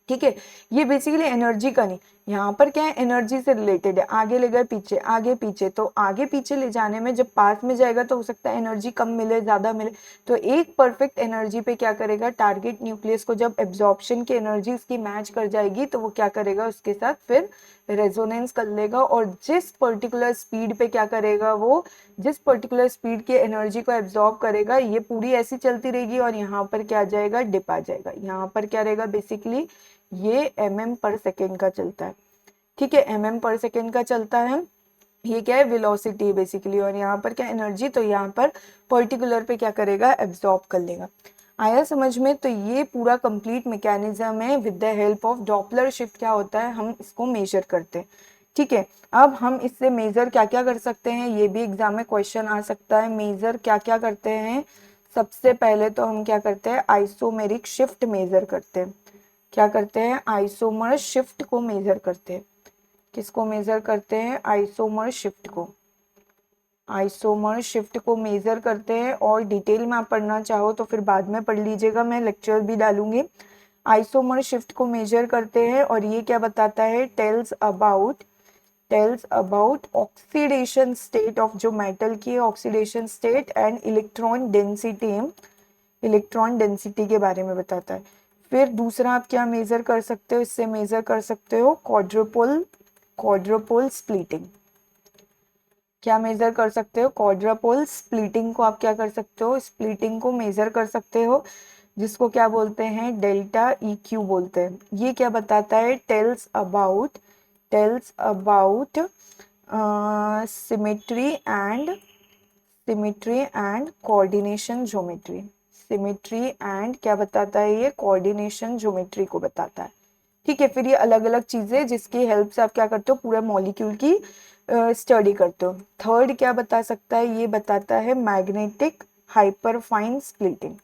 ठीक है, ये बेसिकली एनर्जी का नहीं, यहाँ पर क्या है, एनर्जी से रिलेटेड है। आगे ले गए पीछे, आगे पीछे, तो आगे पीछे ले जाने में जब पास में जाएगा तो हो सकता है एनर्जी कम मिले, ज्यादा मिले। तो एक परफेक्ट एनर्जी पे क्या करेगा, टारगेट न्यूक्लियस को जब एब्जॉर्प्शन की एनर्जी उसकी मैच कर जाएगी तो वो क्या करेगा, उसके साथ फिर रेजोनेंस कर लेगा, और जिस पर्टिकुलर स्पीड पे क्या करेगा, वो जिस पर्टिकुलर स्पीड की एनर्जी को एब्जॉर्ब करेगा, ये पूरी ऐसी चलती रहेगी, और यहाँ पर क्या आ जाएगा, डिप आ जाएगा। यहाँ पर क्या रहेगा, बेसिकली ये mm/सेकेंड का चलता है। ठीक है, mm/सेकेंड का चलता है, ये क्या है, वेलोसिटी बेसिकली, और यहाँ पर क्या एनर्जी, तो यहाँ पर पर्टिकुलर पे क्या करेगा, एब्जॉर्ब कर लेगा। आया समझ में? तो ये पूरा कंप्लीट मैकेनिज्म है। With the help of Doppler shift क्या होता है, हम इसको मेजर करते हैं। ठीक है, अब हम इससे मेजर क्या क्या कर सकते हैं, ये भी एग्जाम में क्वेश्चन आ सकता है। मेजर क्या क्या करते हैं, सबसे पहले तो हम क्या करते हैं, आइसोमेरिक शिफ्ट मेजर करते हैं। क्या करते हैं, आइसोमर शिफ्ट को मेजर करते हैं। किसको मेजर करते हैं, आइसोमर शिफ्ट को। आइसोमर शिफ्ट को मेजर करते हैं, और डिटेल में आप पढ़ना चाहो तो फिर बाद में पढ़ लीजिएगा, मैं लेक्चर भी डालूंगी। आइसोमर शिफ्ट को मेजर करते हैं, और ये क्या बताता है, tells about oxidation state of जो मेटल की oxidation state, and electron density के बारे में बताता है। फिर दूसरा आप क्या मेजर कर सकते हो, इससे मेजर कर सकते हो क्वाड्रुपल स्प्लिटिंग। क्या मेजर कर सकते हो, क्वाड्रुपल स्प्लिटिंग को आप क्या कर सकते हो, स्प्लिटिंग को मेजर कर सकते हो, जिसको क्या बोलते हैं, डेल्टा EQ बोलते हैं। ये क्या बताता है, tells about symmetry and coordination geometry. Symmetry and क्या बताता है, ये कोऑर्डिनेशन ज्योमेट्री को बताता है। ठीक है, फिर ये अलग अलग चीजें जिसकी हेल्प से आप क्या करते हो, पूरा मॉलिक्यूल की स्टडी करते हो। थर्ड क्या बता सकता है, ये बताता है magnetic hyperfine splitting.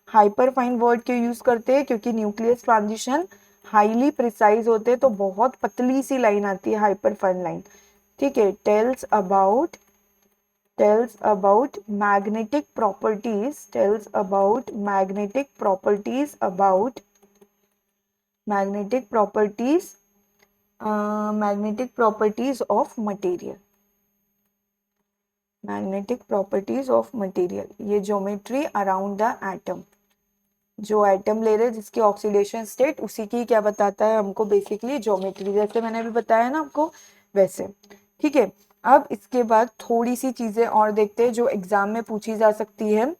Hyperfine word क्यों यूज करते हैं, क्योंकि न्यूक्लियस ट्रांजिशन हाईली प्रिसाइज होते हैं, तो बहुत पतली सी लाइन आती है, हाइपरफाइन लाइन। ठीक है, tells about magnetic properties, magnetic properties of material, ये geometry around the atom। जो एटम ले रहे हैं जिसकी ऑक्सीडेशन स्टेट, उसी की क्या बताता है हमको बेसिकली ज्योमेट्री, जैसे मैंने अभी बताया ना आपको वैसे। ठीक है, अब इसके बाद थोड़ी सी चीजें और देखते हैं जो एग्जाम में पूछी जा सकती है।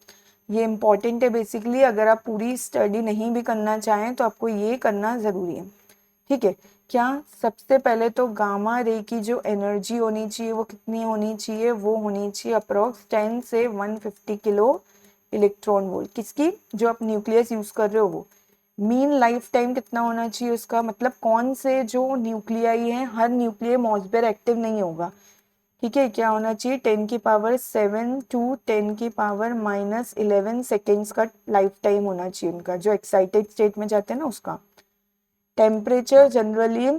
ये इंपॉर्टेंट है बेसिकली, अगर आप पूरी स्टडी नहीं भी करना चाहें तो आपको ये करना जरूरी है। ठीक है, क्या सबसे पहले तो गामा रे की जो एनर्जी होनी चाहिए वो कितनी होनी चाहिए, वो होनी चाहिए अप्रोक्स 10 से 150 किलो इलेक्ट्रॉन वोल्ट। किसकी, जो आप न्यूक्लियस यूज कर रहे हो वो। मीन लाइफ टाइम कितना होना चाहिए उसका, मतलब कौन से जो न्यूक्लियाई है, हर न्यूक्लियर मॉसबेयर एक्टिव नहीं होगा। ठीक है, क्या होना चाहिए 10⁻7 टू 10⁻11 सेकेंड्स का लाइफ टाइम होना चाहिए उनका, जो एक्साइटेड स्टेट में जाते हैं ना उसका। टेम्परेचर जनरली,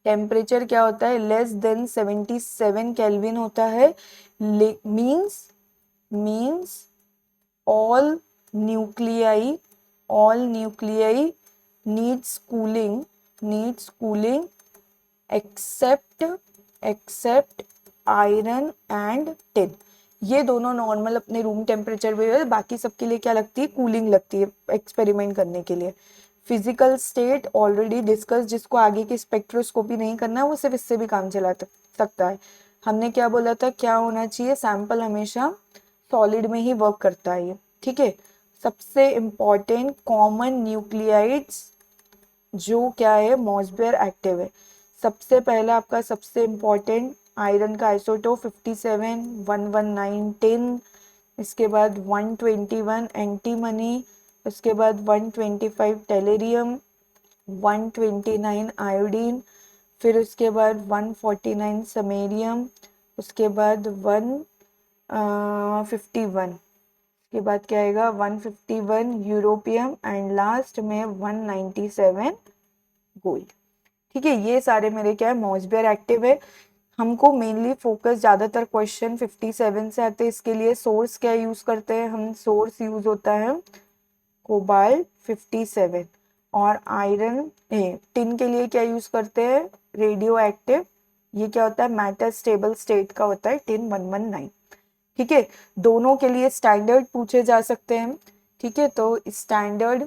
टेम्परेचर क्या होता है, लेस देन 77 केल्विन होता है। Means means all nuclei all nuclei needs cooling except iron and tin. ये दोनों नॉर्मल अपने रूम टेम्परेचर पे है, बाकी सबके लिए क्या लगती है, कूलिंग लगती है एक्सपेरिमेंट करने के लिए। फिजिकल स्टेट ऑलरेडी डिस्कस, जिसको आगे की स्पेक्ट्रोस्कोपी नहीं करना है वो सिर्फ इससे भी काम चला सकता है। हमने क्या बोला था, क्या होना चाहिए, सैंपल हमेशा सॉलिड में ही वर्क करता है ये। ठीक है, सबसे इम्पॉर्टेंट कॉमन न्यूक्लियाइड्स जो क्या है मॉसबेयर एक्टिव है। सबसे पहला आपका सबसे इम्पॉर्टेंट आयरन का आइसोटोप 57, 119 टिन, इसके बाद 121 एंटीमनी, उसके बाद 125 टेलेरियम, 129 आयोडीन, फिर उसके बाद 149 समेरियम, उसके बाद 151, के बाद क्या आएगा 151 यूरोपियम एंड लास्ट में 197 गोल्ड। ठीक है, ये सारे मेरे क्या है मॉसबेयर एक्टिव है। हमको मेनली फोकस ज्यादातर क्वेश्चन 57 से आते हैं, इसके लिए सोर्स क्या यूज करते हैं हम, सोर्स यूज होता है कोबाल्ट 57। और आयरन टिन के लिए क्या यूज करते हैं, रेडियो एक्टिव, ये क्या होता है मैटर स्टेबल स्टेट का होता है टिन 119। ठीक है, दोनों के लिए स्टैंडर्ड पूछे जा सकते हैं। ठीक है, तो स्टैंडर्ड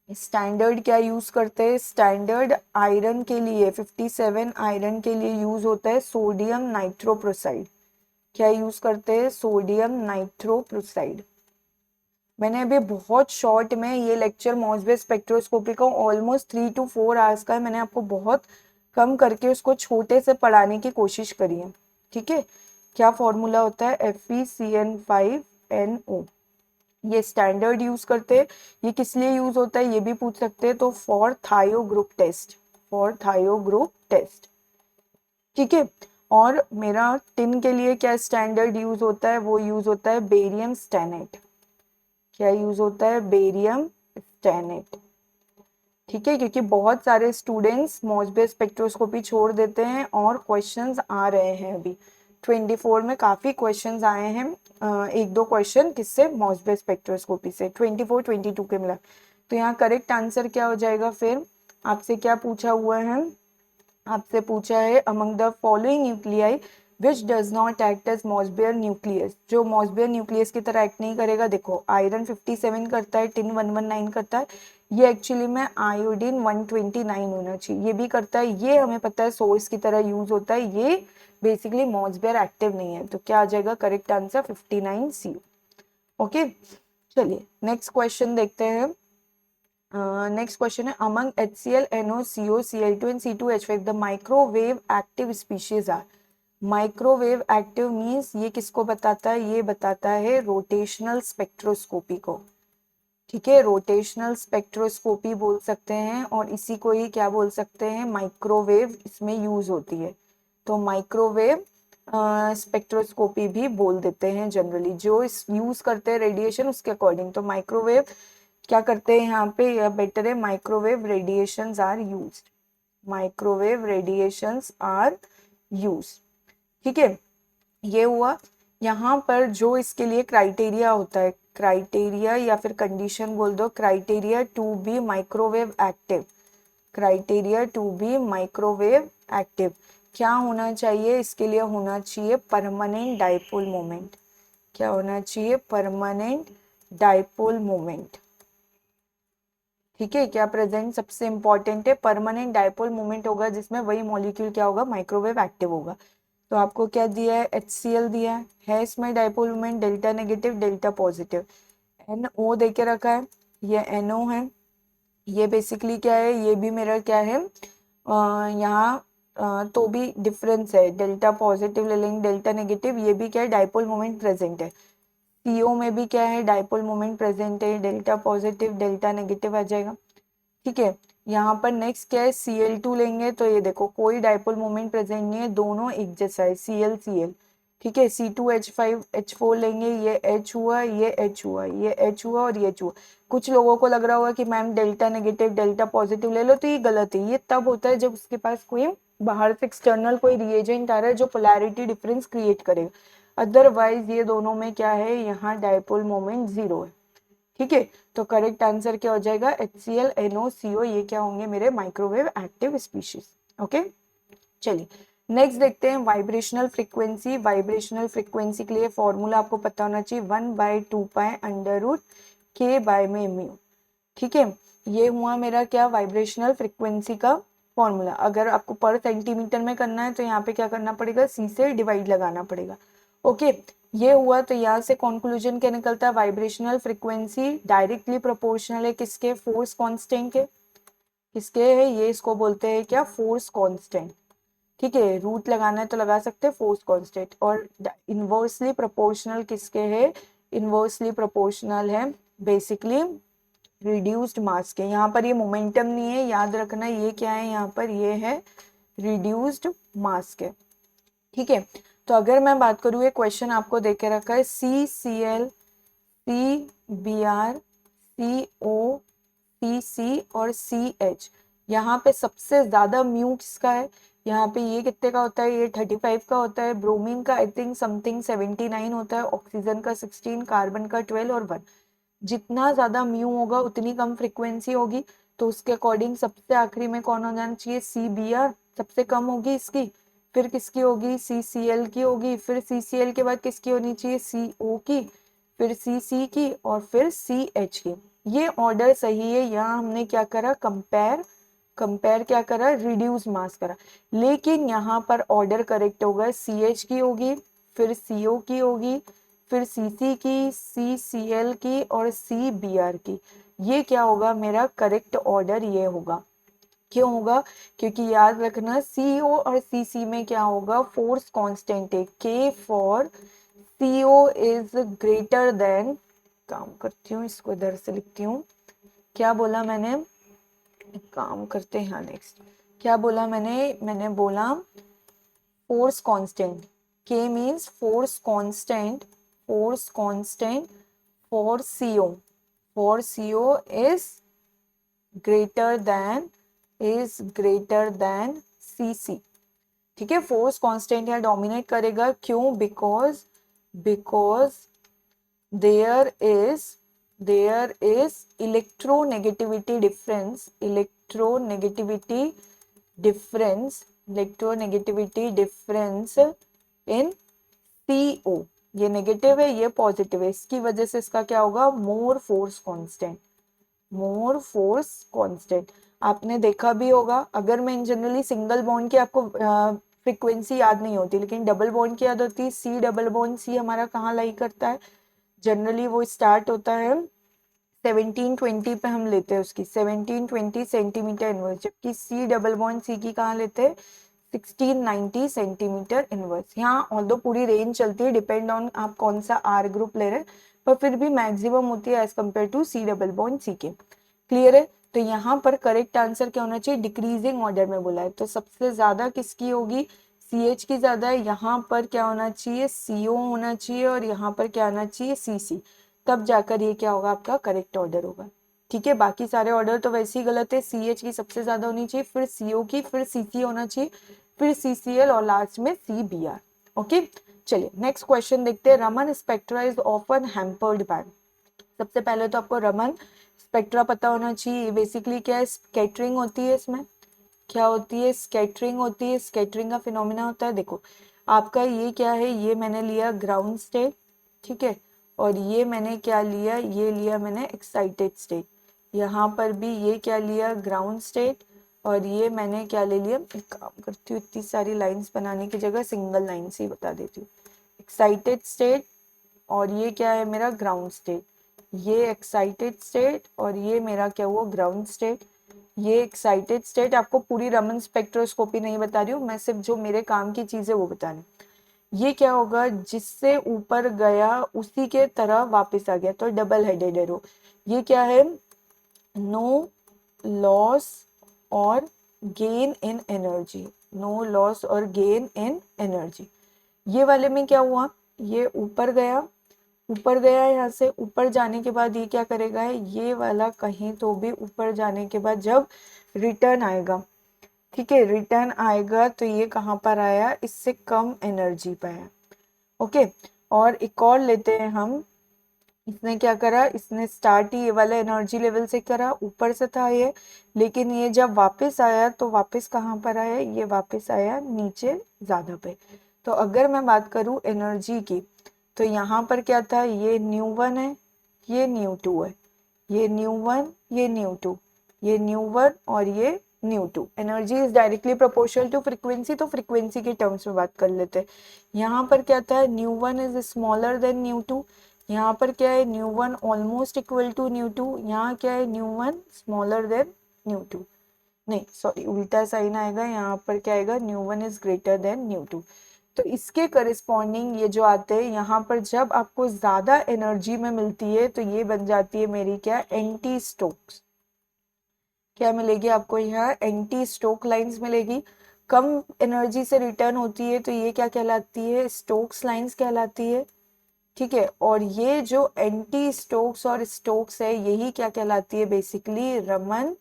स्टैंडर्ड क्या यूज करते हैं, स्टैंडर्ड आयरन के लिए 57 आयरन के लिए यूज होता है सोडियम नाइट्रोप्रोसाइड। क्या यूज करते हैं, सोडियम नाइट्रोप्रोसाइड। मैंने अभी बहुत शॉर्ट में ये लेक्चर मॉसबेयर स्पेक्ट्रोस्कोपी का ऑलमोस्ट 3 to 4 आवर्स का है, मैंने आपको बहुत कम करके उसको छोटे से पढ़ाने की कोशिश करी है। ठीक है, क्या फॉर्मूला होता है FeCN5NO, ये स्टैंडर्ड यूज करते हैं। ये किस लिए यूज होता है ये भी पूछ सकते हैं, तो फॉर थायो ग्रुप टेस्ट, फॉर थायो ग्रुप टेस्ट। ठीक है, और मेरा टिन के लिए क्या स्टैंडर्ड यूज होता है, वो यूज होता है बेरियम स्टेनेट। क्या यूज होता है, बेरियम स्टेनेट। ठीक है, क्योंकि बहुत सारे स्टूडेंट्स मॉसबेयर स्पेक्ट्रोस्कोपी छोड़ देते हैं और क्वेश्चंस आ रहे हैं अभी 24 में काफी क्वेश्चंस आए हैं। एक दो क्वेश्चन किससे, मॉसबेयर स्पेक्ट्रोस्कोपी से 24 22 के मिला। तो यहाँ करेक्ट आंसर क्या हो जाएगा, फिर आपसे क्या पूछा हुआ है, आपसे पूछा है among the following nuclei which does not act as Mossbauer nucleus, जो मॉसबेयर न्यूक्लियस की तरह एक्ट नहीं करेगा। देखो आयरन 57 करता है, टिन 119 करता है, ये एक्चुअली में आयोडीन 129 होना चाहिए, ये भी करता है, ये हमें पता है सोर्स की तरह यूज होता है, ये बेसिकली मॉसबेयर एक्टिव नहीं है। तो क्या आ जाएगा करेक्ट आंसर 59 CO। ओके, चलिए नेक्स्ट क्वेश्चन देखते हैं। नेक्स्ट क्वेश्चन है among HCl, NO, CO, Cl2 and C2H5 the microwave active species are. Microwave active means ये किसको बताता है, ये बताता है रोटेशनल स्पेक्ट्रोस्कोपी को। ठीक है, रोटेशनल स्पेक्ट्रोस्कोपी बोल सकते हैं, और इसी को ही क्या बोल सकते हैं, माइक्रोवेव इसमें यूज होती है। तो माइक्रोवेव स्पेक्ट्रोस्कोपी भी बोल देते हैं जनरली, जो इस यूज करते हैं रेडिएशन उसके अकॉर्डिंग। तो माइक्रोवेव क्या करते हैं यहाँ पे, या बेटर है microwave radiations are used, microwave radiations are used. ठीक है, ये हुआ। यहाँ पर जो इसके लिए क्राइटेरिया होता है, क्राइटेरिया या फिर कंडीशन बोल दो, criteria to be microwave active, criteria to be microwave active क्या होना चाहिए, इसके लिए होना चाहिए परमानेंट डाइपोल मोमेंट। क्या होना चाहिए, परमानेंट डाइपोल मोमेंट। ठीक है, क्या प्रेजेंट सबसे इंपॉर्टेंट है, परमानेंट डायपोल मोमेंट होगा जिसमें वही मॉलिक्यूल क्या होगा, माइक्रोवेव एक्टिव होगा। तो आपको क्या दिया है, HCl दिया है इसमें dipole moment delta negative delta positive. NO दे के रखा है, ये NO है, ये बेसिकली क्या है, ये भी मेरा क्या है, यहाँ तो भी डिफरेंस है, डेल्टा पॉजिटिव ले लेंगे डेल्टा नेगेटिव, ये भी क्या है, डायपोल मोमेंट प्रेजेंट है। CO में भी क्या है, डायपोल मोमेंट प्रेजेंट है, डेल्टा पॉजिटिव डेल्टा नेगेटिव आ जाएगा। ठीक है, यहाँ पर नेक्स्ट क्या है, Cl2 लेंगे तो ये देखो कोई डायपोल मोमेंट प्रेजेंट नहीं है, दोनों एक जैसा है, Cl ठीक है। C2H5H4 लेंगे, ये H हुआ, ये H हुआ, ये H हुआ और ये H हुआ। कुछ लोगों को लग रहा होगा कि ma'am delta negative delta positive ले लो, तो ये गलत है। ये तब होता है जब उसके पास कोई बाहर से एक्सटर्नल कोई रिएजेंट आ रहा है जो पोलैरिटी डिफरेंस क्रिएट करेगा, अदरवाइज ये दोनों में क्या है, यहाँ डायपोल मोमेंट 0 है। ठीक है, तो करेक्ट आंसर क्या हो जाएगा, HCl NO CO, ये क्या होंगे मेरे माइक्रोवेव एक्टिव स्पीशीज। ओके, चलिए नेक्स्ट देखते हैं वाइब्रेशनल फ्रीक्वेंसी। वाइब्रेशनल फ्रीक्वेंसी के लिए फॉर्मूला आपको पता होना चाहिए, 1/2π√k में म्यू। ठीक है, ये हुआ मेरा क्या, वाइब्रेशनल फ्रीक्वेंसी का फॉर्मूला। अगर आपको पर सेंटीमीटर में करना है तो यहाँ पे क्या करना पड़ेगा, C से डिवाइड लगाना पड़ेगा। ओके, ये हुआ, तो यहाँ से कंक्लूजन क्या निकलता है, वाइब्रेशनल फ्रीक्वेंसी डायरेक्टली प्रोपोर्शनल है किसके, फोर्स कांस्टेंट के। किसके है ये, इसको बोलते हैं क्या, फोर्स कांस्टेंट। ठीक है, रूट लगाना है तो लगा सकते हैं फोर्स कांस्टेंट। और इनवर्सली प्रोपोर्शनल किसके है, इनवर्सली प्रोपोर्शनल है बेसिकली रिड्यूस्ड मास के। यहाँ पर ये मोमेंटम नहीं है, याद रखना, ये क्या है, यहाँ पर ये है रिड्यूस्ड मास के। ठीक है, तो अगर मैं बात करूँ, ये क्वेश्चन आपको दे के रखा है, CCl CBr CO CC और CH, यहाँ पे सबसे ज्यादा म्यू किसका है, यहाँ पे ये कितने का होता है, ये 35 का होता है, ब्रोमीन का आई थिंक समथिंग 79 होता है, ऑक्सीजन का 16, कार्बन का 12 और 1। जितना ज्यादा म्यू होगा उतनी कम फ्रीक्वेंसी होगी, तो उसके अकॉर्डिंग सबसे आखिरी में कौन हो जाना चाहिए, CBr, सबसे कम होगी इसकी, फिर किसकी होगी, CCl की होगी, फिर CCl के बाद किसकी होनी चाहिए, CO की, फिर CC की और फिर CH की। ये ऑर्डर सही है, यहाँ हमने क्या करा, कंपेयर कंपेयर क्या करा, रिड्यूस मास करा। लेकिन यहाँ पर ऑर्डर करेक्ट होगा, CH की होगी, फिर CO की होगी, फिर CC की, CCl की और CBr की। ये क्या होगा मेरा करेक्ट ऑर्डर, ये होगा। क्यों होगा, क्योंकि याद रखना CO और CC में क्या होगा, फोर्स कांस्टेंट है, K for CO is greater then, काम करती हूँ इसको इधर से लिखती हूँ, क्या बोला मैंने, एक काम करते हैं, हाँ नेक्स्ट क्या बोला मैंने बोला force constant, K means force constant, force constant for CO is greater than CC। ठीक है, फोर्स कांस्टेंट यहाँ डोमिनेट करेगा, क्यों, because there is electronegativity difference in CO। ये नेगेटिव है, ये पॉजिटिव है, इसकी वजह से इसका क्या होगा, मोर फोर्स कांस्टेंट। आपने देखा भी होगा, अगर मैं इन जनरली सिंगल बॉन्ड की आपको फ्रीक्वेंसी याद नहीं होती, लेकिन डबल बॉन्ड की याद होती है। C डबल बॉन्ड C हमारा कहाँ लाई करता है, जनरली वो स्टार्ट होता है 1720 पे हम लेते हैं उसकी 1720 सेंटीमीटर इनवर्स, जबकि C डबल बॉन्ड C की कहाँ लेते हैं 1690 सेंटीमीटर इनवर्स। यहाँ ऑल्दो पूरी रेंज चलती है, डिपेंड ऑन आप कौन सा R ग्रुप ले रहे हैं, पर फिर भी मैक्सिमम होती है as compare to C double bond C के। क्लियर है, तो यहाँ पर करेक्ट आंसर क्या होना चाहिए, डिक्रीजिंग ऑर्डर में बोला है, तो सबसे ज्यादा किसकी होगी, CH की ज्यादा है, यहाँ पर क्या होना चाहिए, CO होना चाहिए, और यहाँ पर क्या आना चाहिए, CC, तब जाकर ये क्या होगा, आपका करेक्ट ऑर्डर होगा। ठीक है, बाकी सारे ऑर्डर तो वैसे ही गलत है, CH की सबसे ज्यादा होनी चाहिए, फिर CO की, फिर CC होना चाहिए, फिर CCl और लास्ट में CBr। ओके, चलिए नेक्स्ट क्वेश्चन देखते हैं। Raman spectra is often hampered by, सबसे पहले तो आपको रमन स्पेक्ट्रा पता होना चाहिए। बेसिकली क्या है, स्कैटरिंग होती है, इसमें क्या होती है, स्कैटरिंग होती है, स्कैटरिंग का फिनोमिना होता है। देखो आपका ये क्या है, ये मैंने लिया ग्राउंड स्टेट, ठीक है, और ये मैंने क्या लिया, ये लिया मैंने एक्साइटेड स्टेट। यहाँ पर भी ये क्या लिया, ग्राउंड स्टेट, और ये मैंने क्या ले लिया, एक काम करती हूँ इतनी सारी लाइंस बनाने की जगह सिंगल लाइन से ही बता देती हूँ, एक्साइटेड स्टेट, और ये क्या है मेरा ग्राउंड स्टेट, ये एक्साइटेड स्टेट, और ये मेरा क्या हुआ ग्राउंड स्टेट। ये एक्साइटेड स्टेट, आपको पूरी रमन स्पेक्ट्रोस्कोपी नहीं बता रही हूँ मैं, सिर्फ जो मेरे काम की चीजें वो बता रही हूँ। ये क्या होगा, जिससे ऊपर गया उसी के तरह वापस आ गया, तो डबल हेडेड एरो। ये क्या है, नो लॉस और gain in energy, no loss और गेन इन एनर्जी। ये वाले में क्या हुआ, ये ऊपर गया, ऊपर गया, यहाँ से ऊपर जाने के बाद ये क्या करेगा है, ये वाला कहीं तो भी ऊपर जाने के बाद जब रिटर्न आएगा, ठीक है, रिटर्न आएगा तो ये कहाँ पर आया, इससे कम एनर्जी पे आया। ओके, और एक और लेते हैं हम, इसने क्या करा, इसने स्टार्ट ही ये वाला एनर्जी लेवल से करा, ऊपर से था ये, लेकिन ये जब वापस आया तो वापस कहाँ पर आया, ये वापस आया नीचे ज्यादा पे। तो अगर मैं बात करूँ एनर्जी की, तो यहाँ पर क्या था, ये न्यू वन है, ये न्यू टू है, ये न्यू वन, ये न्यू टू, ये न्यू वन और ये nu two. Energy is directly proportional to frequency, तो फ्रीक्वेंसी के टर्म्स में बात कर लेते हैं। यहाँ पर क्या था, nu one is smaller than nu two, यहाँ पर क्या है, nu one almost equal to nu two, यहाँ क्या है, nu one smaller than nu two, नहीं सॉरी उल्टा साइन आएगा, यहाँ पर क्या आएगा, nu one is greater than nu two. तो इसके करस्पॉन्डिंग ये जो आते हैं यहाँ पर, जब आपको ज्यादा एनर्जी में मिलती है तो ये बन जाती है मेरी क्या, एंटी स्टोक्स। क्या मिलेगी आपको यहाँ, एंटी स्टोक लाइंस मिलेगी। कम एनर्जी से रिटर्न होती है तो ये क्या कहलाती है, स्टोक्स लाइंस कहलाती है, ठीक है। और ये जो एंटी स्टोक्स और स्टोक्स है यही क्या कहलाती है, बेसिकली रमन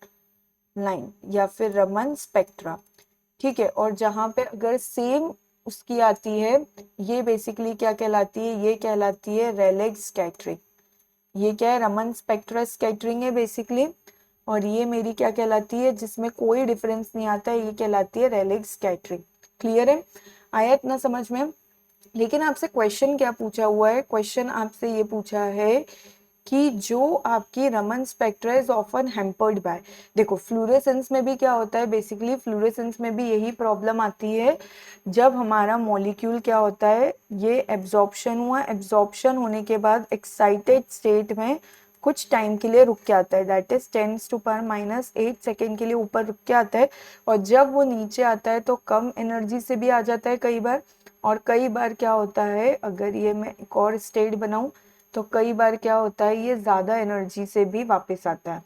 लाइन या फिर रमन स्पेक्ट्रा, ठीक है। और जहां पे अगर सेम उसकी आती है, ये बेसिकली क्या कहलाती है, ये कहलाती है रेलेग स्कैटरिंग। ये क्या है, रमन स्पेक्ट्रा स्कैटरिंग है बेसिकली, और ये मेरी क्या कहलाती है, जिसमें कोई डिफरेंस नहीं आता है, ये कहलाती है रेलेग स्कैटरिंग। क्लियर है, आया इतना समझ में। लेकिन आपसे क्वेश्चन क्या पूछा हुआ है, क्वेश्चन आपसे ये पूछा है कि जो आपकी Raman spectra is often hampered by, देखो फ्लूरेसेंस में भी क्या होता है, बेसिकली फ्लूरेसेंस में भी यही प्रॉब्लम आती है, जब हमारा मॉलिक्यूल क्या होता है, ये एब्जॉर्प्शन हुआ, एब्जॉर्प्शन होने के बाद एक्साइटेड स्टेट में कुछ टाइम के लिए रुक के आता है, दैट इज 10⁻⁸ सेकेंड के लिए ऊपर रुक के आता है, और जब वो नीचे आता है तो कम एनर्जी से भी आ जाता है कई बार, और कई बार क्या होता है, अगर ये मैं एक और स्टेट बनाऊं तो कई बार क्या होता है, ये ज्यादा एनर्जी से भी वापस आता है,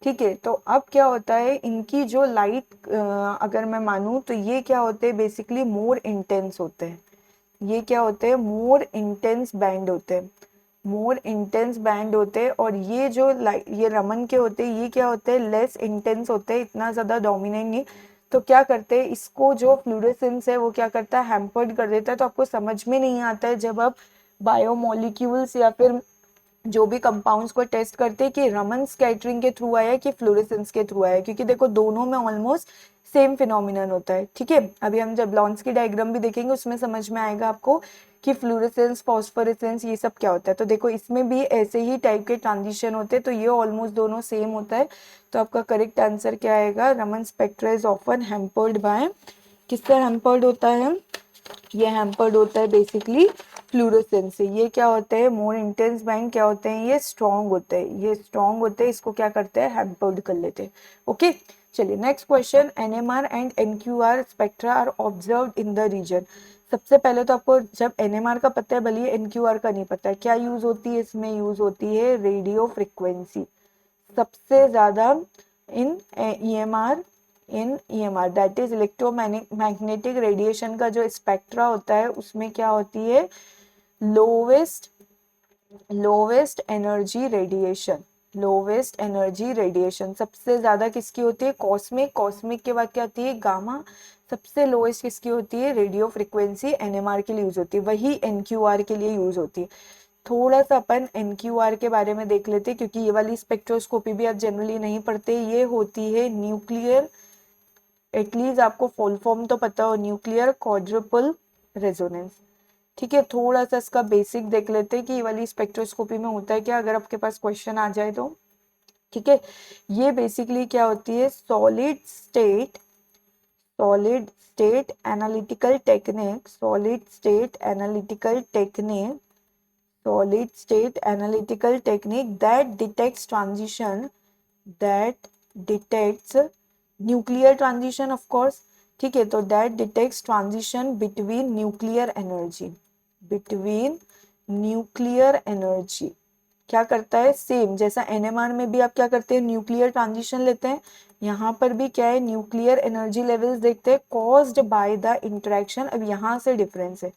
ठीक है। तो अब क्या होता है, इनकी जो लाइट अगर मैं मानूं तो ये क्या होते हैं, बेसिकली मोर इंटेंस होते हैं, ये क्या होते हैं, मोर इंटेंस बैंड होते हैं, मोर इंटेंस बैंड होते हैं। और ये जो ये रमन के होते हैं, ये क्या होते हैं, लेस इंटेंस होते हैं, इतना ज्यादा डोमिनेट नहीं। तो क्या करते हैं, इसको जो फ्लूरेसेंस है वो क्या करता है, हैम्पर्ड कर देता है। तो आपको समझ में नहीं आता है जब आप बायोमोलिक्यूल्स या फिर जो भी कंपाउंड्स को टेस्ट करते हैं कि रमन स्कैटरिंग के थ्रू आया कि फ्लोरेसेंस के थ्रू आया, क्योंकि देखो दोनों में ऑलमोस्ट सेम फिनोमिनन होता है, ठीक है। अभी हम जब लॉन्स की डायग्राम भी देखेंगे उसमें समझ में आएगा आपको कि फ्लोरेसेंस फॉस्फोरेसेंस ये सब क्या होता है। तो देखो इसमें भी ऐसे ही टाइप के ट्रांजिशन होते हैं, तो ये ऑलमोस्ट दोनों सेम होता है। तो आपका करेक्ट आंसर क्या आएगा, Raman spectra is often hampered by, किससे हैम्पर्ड होता है, ये हैम्पर्ड होता है बेसिकली फ्लूरोसेंस से। ये क्या होते हैं, मोर इंटेंस बैंड क्या होते हैं, ये स्ट्रॉन्ग होते हैं, ये स्ट्रॉन्ग होते हैं, इसको क्या करते हैं, हैम्पर्ड कर लेते हैं। ओके चलिए next question, NMR and NQR spectra are observed in the region. सबसे पहले तो आपको जब एनएमआर का पता है, भले एनक्यूआर का नहीं पता है, क्या यूज होती है, इसमें यूज होती है रेडियो फ्रिक्वेंसी सबसे ज्यादा in EMR, in EMR that is electromagnetic radiation का जो स्पेक्ट्रा होता है उसमें क्या होती है, lowest lowest energy radiation, lowest energy radiation सबसे ज्यादा किसकी होती है, कॉस्मिक, कॉस्मिक के बाद क्या आती है, गामा, सबसे लोएस्ट किसकी होती है, रेडियो फ्रिक्वेंसी एनएमआर के लिए यूज होती है, वही एनक्यूआर के लिए यूज होती है। थोड़ा सा अपन एनक्यूआर के बारे में देख लेते हैं, क्योंकि ये वाली स्पेक्ट्रोस्कोपी भी आप जनरली नहीं पढ़ते, ये होती है न्यूक्लियर, एटलीस्ट आपको फुल फॉर्म तो पता हो, न्यूक्लियर क्वाड्रुपल रेजोनेंस, ठीक है। थोड़ा सा इसका बेसिक देख लेते हैं कि ये वाली स्पेक्ट्रोस्कोपी में होता है क्या, अगर आपके पास क्वेश्चन आ जाए तो। ठीक है, ये बेसिकली क्या होती है, solid state analytical technique, solid state analytical technique that detects nuclear transition of course, ठीक है, तो that detects transition between nuclear energy क्या करता है, सेम जैसा एनएमआर में भी आप क्या करते हैं, न्यूक्लियर ट्रांजिशन लेते हैं, यहाँ पर भी क्या है, न्यूक्लियर एनर्जी लेवल्स देखते हैं कॉज्ड बाय द इंटरेक्शन, अब यहाँ से डिफरेंस है,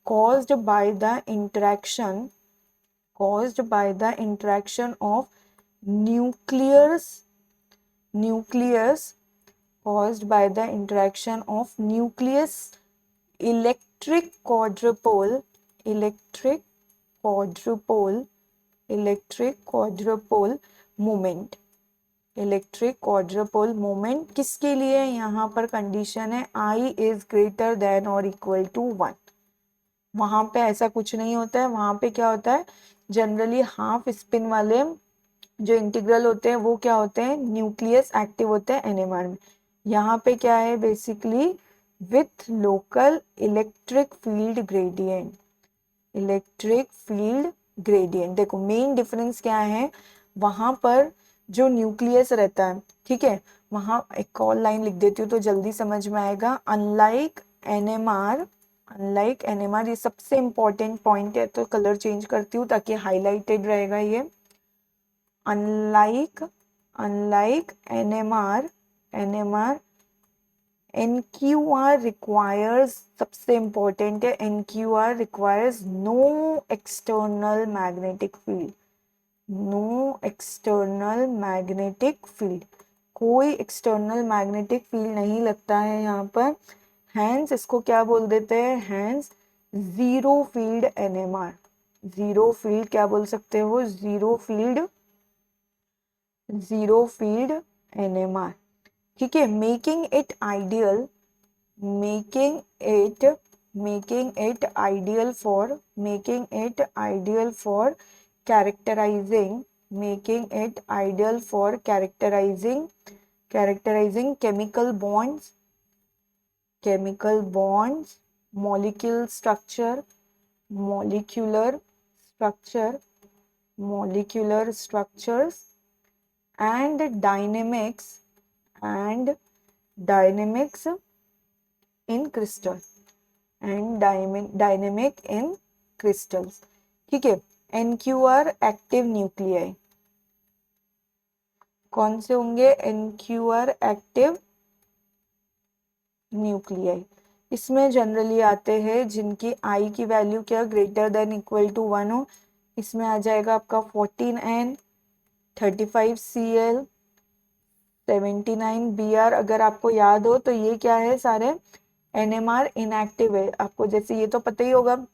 caused by the interaction of nucleus nucleus caused by the interaction of nucleus electric quadrupole electric quadrupole electric quadrupole moment electric quadrupole moment किसके लिए, यहाँ पर कंडीशन है I इज ग्रेटर देन और इक्वल टू 1, वहां पे ऐसा कुछ नहीं होता है, वहां पे क्या होता है, जनरली हाफ स्पिन वाले जो इंटीग्रल होते हैं वो क्या होते हैं, न्यूक्लियस एक्टिव होते हैं एनएमआर में, यहाँ पे क्या है basically with local electric field gradient, देखो मेन डिफरेंस क्या है, वहां पर जो न्यूक्लियस रहता है, ठीक है, वहां एक और लाइन लिख देती हूँ तो जल्दी समझ में आएगा, अनलाइक एनएमआर, ये सबसे इंपॉर्टेंट पॉइंट है, तो कलर चेंज करती हूँ ताकि हाईलाइटेड रहेगा ये, अनलाइक एनएमआर NQR requires, सबसे इंपॉर्टेंट है, NQR requires no external magnetic field, कोई एक्सटर्नल मैग्नेटिक फील्ड नहीं लगता है यहाँ पर, हैंस इसको क्या बोल देते हैं, hence zero field NMR, zero field क्या बोल सकते हो, जीरो फील्ड एनएमआर, ठीक है, making it ideal for characterizing chemical bonds, molecular structure, molecular structures and dynamics in crystals, ठीक है, NQR एक्टिव न्यूक्लियाई कौन से होंगे, NQR एक्टिव न्यूक्लियाई, इसमें जनरली आते हैं जिनकी I की वैल्यू क्या ग्रेटर देन इक्वल टू 1 हो, इसमें आ जाएगा आपका 14N, 35Cl, 79Br, अगर आपको याद हो तो ये क्या है, सारे एनएमआर इनएक्टिव है, आपको जैसे ये तो पता ही होगा,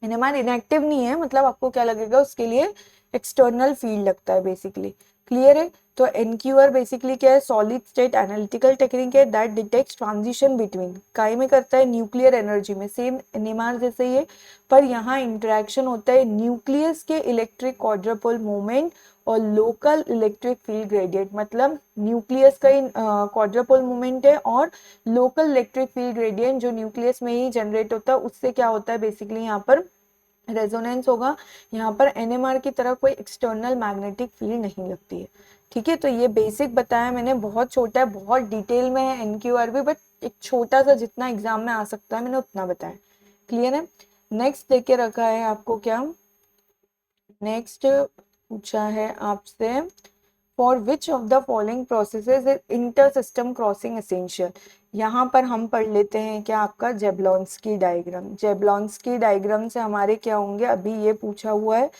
एनएमआर इनएक्टिव नहीं है, मतलब आपको क्या लगेगा, उसके लिए एक्सटर्नल फील्ड लगता है बेसिकली, क्लियर है, तो एनक्यूआर बेसिकली क्या है, सॉलिड स्टेट एनालिटिकल टेक्निक है दैट डिटेक्ट्स ट्रांजिशन बिटवीन, काय में करता है, न्यूक्लियर एनर्जी में, सेम एनएमआर जैसे ही है, पर यहाँ इंटरेक्शन होता है न्यूक्लियस के इलेक्ट्रिक क्वाड्रपोल मोमेंट और लोकल इलेक्ट्रिक फील्ड ग्रेडियंट, मतलब न्यूक्लियस का क्वाड्रपोल मोमेंट है और लोकल इलेक्ट्रिक फील्ड ग्रेडियंट जो न्यूक्लियस में ही जनरेट होता है, उससे क्या होता है बेसिकली यहाँ पर रेजोनेंस होगा, यहाँ पर एनएमआर की तरह कोई एक्सटर्नल मैग्नेटिक फील्ड नहीं लगती है, ठीक है, तो ये बेसिक बताया मैंने, बहुत छोटा है, बहुत डिटेल में है एनक्यूआर भी, बट एक छोटा सा जितना एग्जाम में आ सकता है मैंने उतना बताया, क्लियर है। नेक्स्ट देके रखा है आपको क्या, नेक्स्ट पूछा है आपसे, for which of the following processes is inter system crossing essential, यहाँ पर हम पढ़ लेते हैं क्या आपका जेबलॉन्स्की डायग्राम से हमारे क्या होंगे, अभी ये पूछा हुआ है,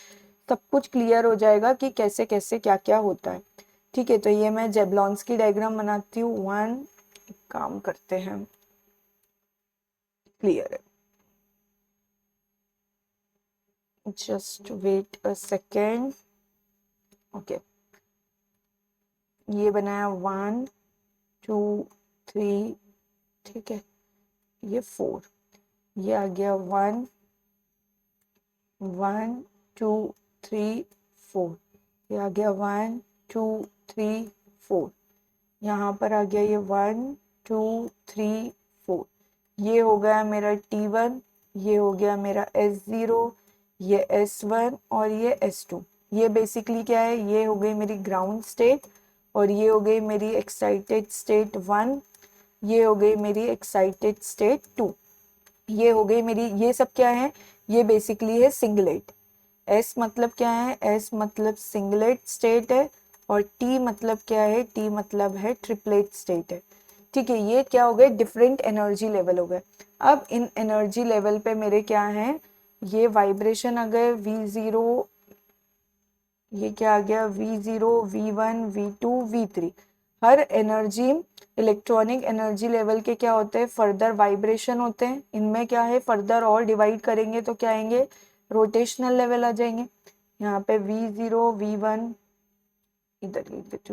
सब कुछ क्लियर हो जाएगा कि कैसे कैसे क्या क्या होता है, ठीक है, तो ये मैं जेबलॉन्स्की डायग्राम बनाती हूँ, वन काम करते हैं, क्लियर है, just wait a second, okay, ये बनाया 1 2 3, ठीक है, ये 4, ये आ गया 1 1 2 3 4, ये आ गया 1 2 3 4, यहाँ पर आ गया ये 1 2 3 4, ये हो गया मेरा T1, ये हो गया मेरा S0, ये S1 और ये S2। ये बेसिकली क्या है, ये हो गई मेरी ग्राउंड स्टेट और ये हो गई मेरी एक्साइटेड स्टेट 1, ये हो गई मेरी एक्साइटेड स्टेट 2, ये हो गई मेरी, ये सब क्या है, ये बेसिकली है सिंगलेट। एस मतलब क्या है, एस मतलब सिंगलेट स्टेट है और टी मतलब क्या है, टी मतलब है ट्रिपलेट स्टेट है। ठीक है, ये क्या हो गए, डिफरेंट एनर्जी लेवल हो गए। अब इन एनर्जी लेवल पे मेरे क्या है, ये वाइब्रेशन अगर V0, ये क्या आ गया V0 V1 V2 V3, हर एनर्जी इलेक्ट्रॉनिक एनर्जी लेवल के क्या होते हैं, फर्दर वाइब्रेशन होते हैं। इनमें क्या है, फर्दर और डिवाइड करेंगे तो क्या आएंगे, रोटेशनल लेवल आ जाएंगे। यहाँ पे V0 V1, इधर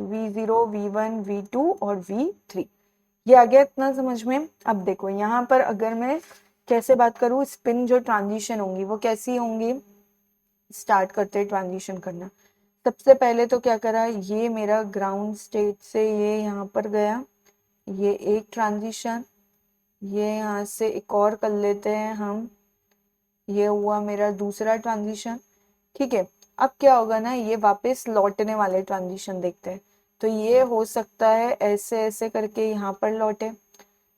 V0 V1 V2 और V3, ये आ गया इतना समझ में। अब देखो यहाँ पर अगर मैं कैसे बात करूँ, स्पिन जो ट्रांजिशन होंगी वो कैसी होंगी, स्टार्ट करते हैं ट्रांजिशन करना। सबसे पहले तो क्या करा, ये मेरा ग्राउंड स्टेट से ये यहाँ पर गया, ये एक ट्रांजिशन, ये यहाँ से एक और कर लेते हैं हम, ये हुआ मेरा दूसरा ट्रांजिशन। ठीक है, अब क्या होगा ना, ये वापस लौटने वाले ट्रांजिशन देखते हैं। तो ये हो सकता है ऐसे ऐसे करके यहाँ पर लौटे,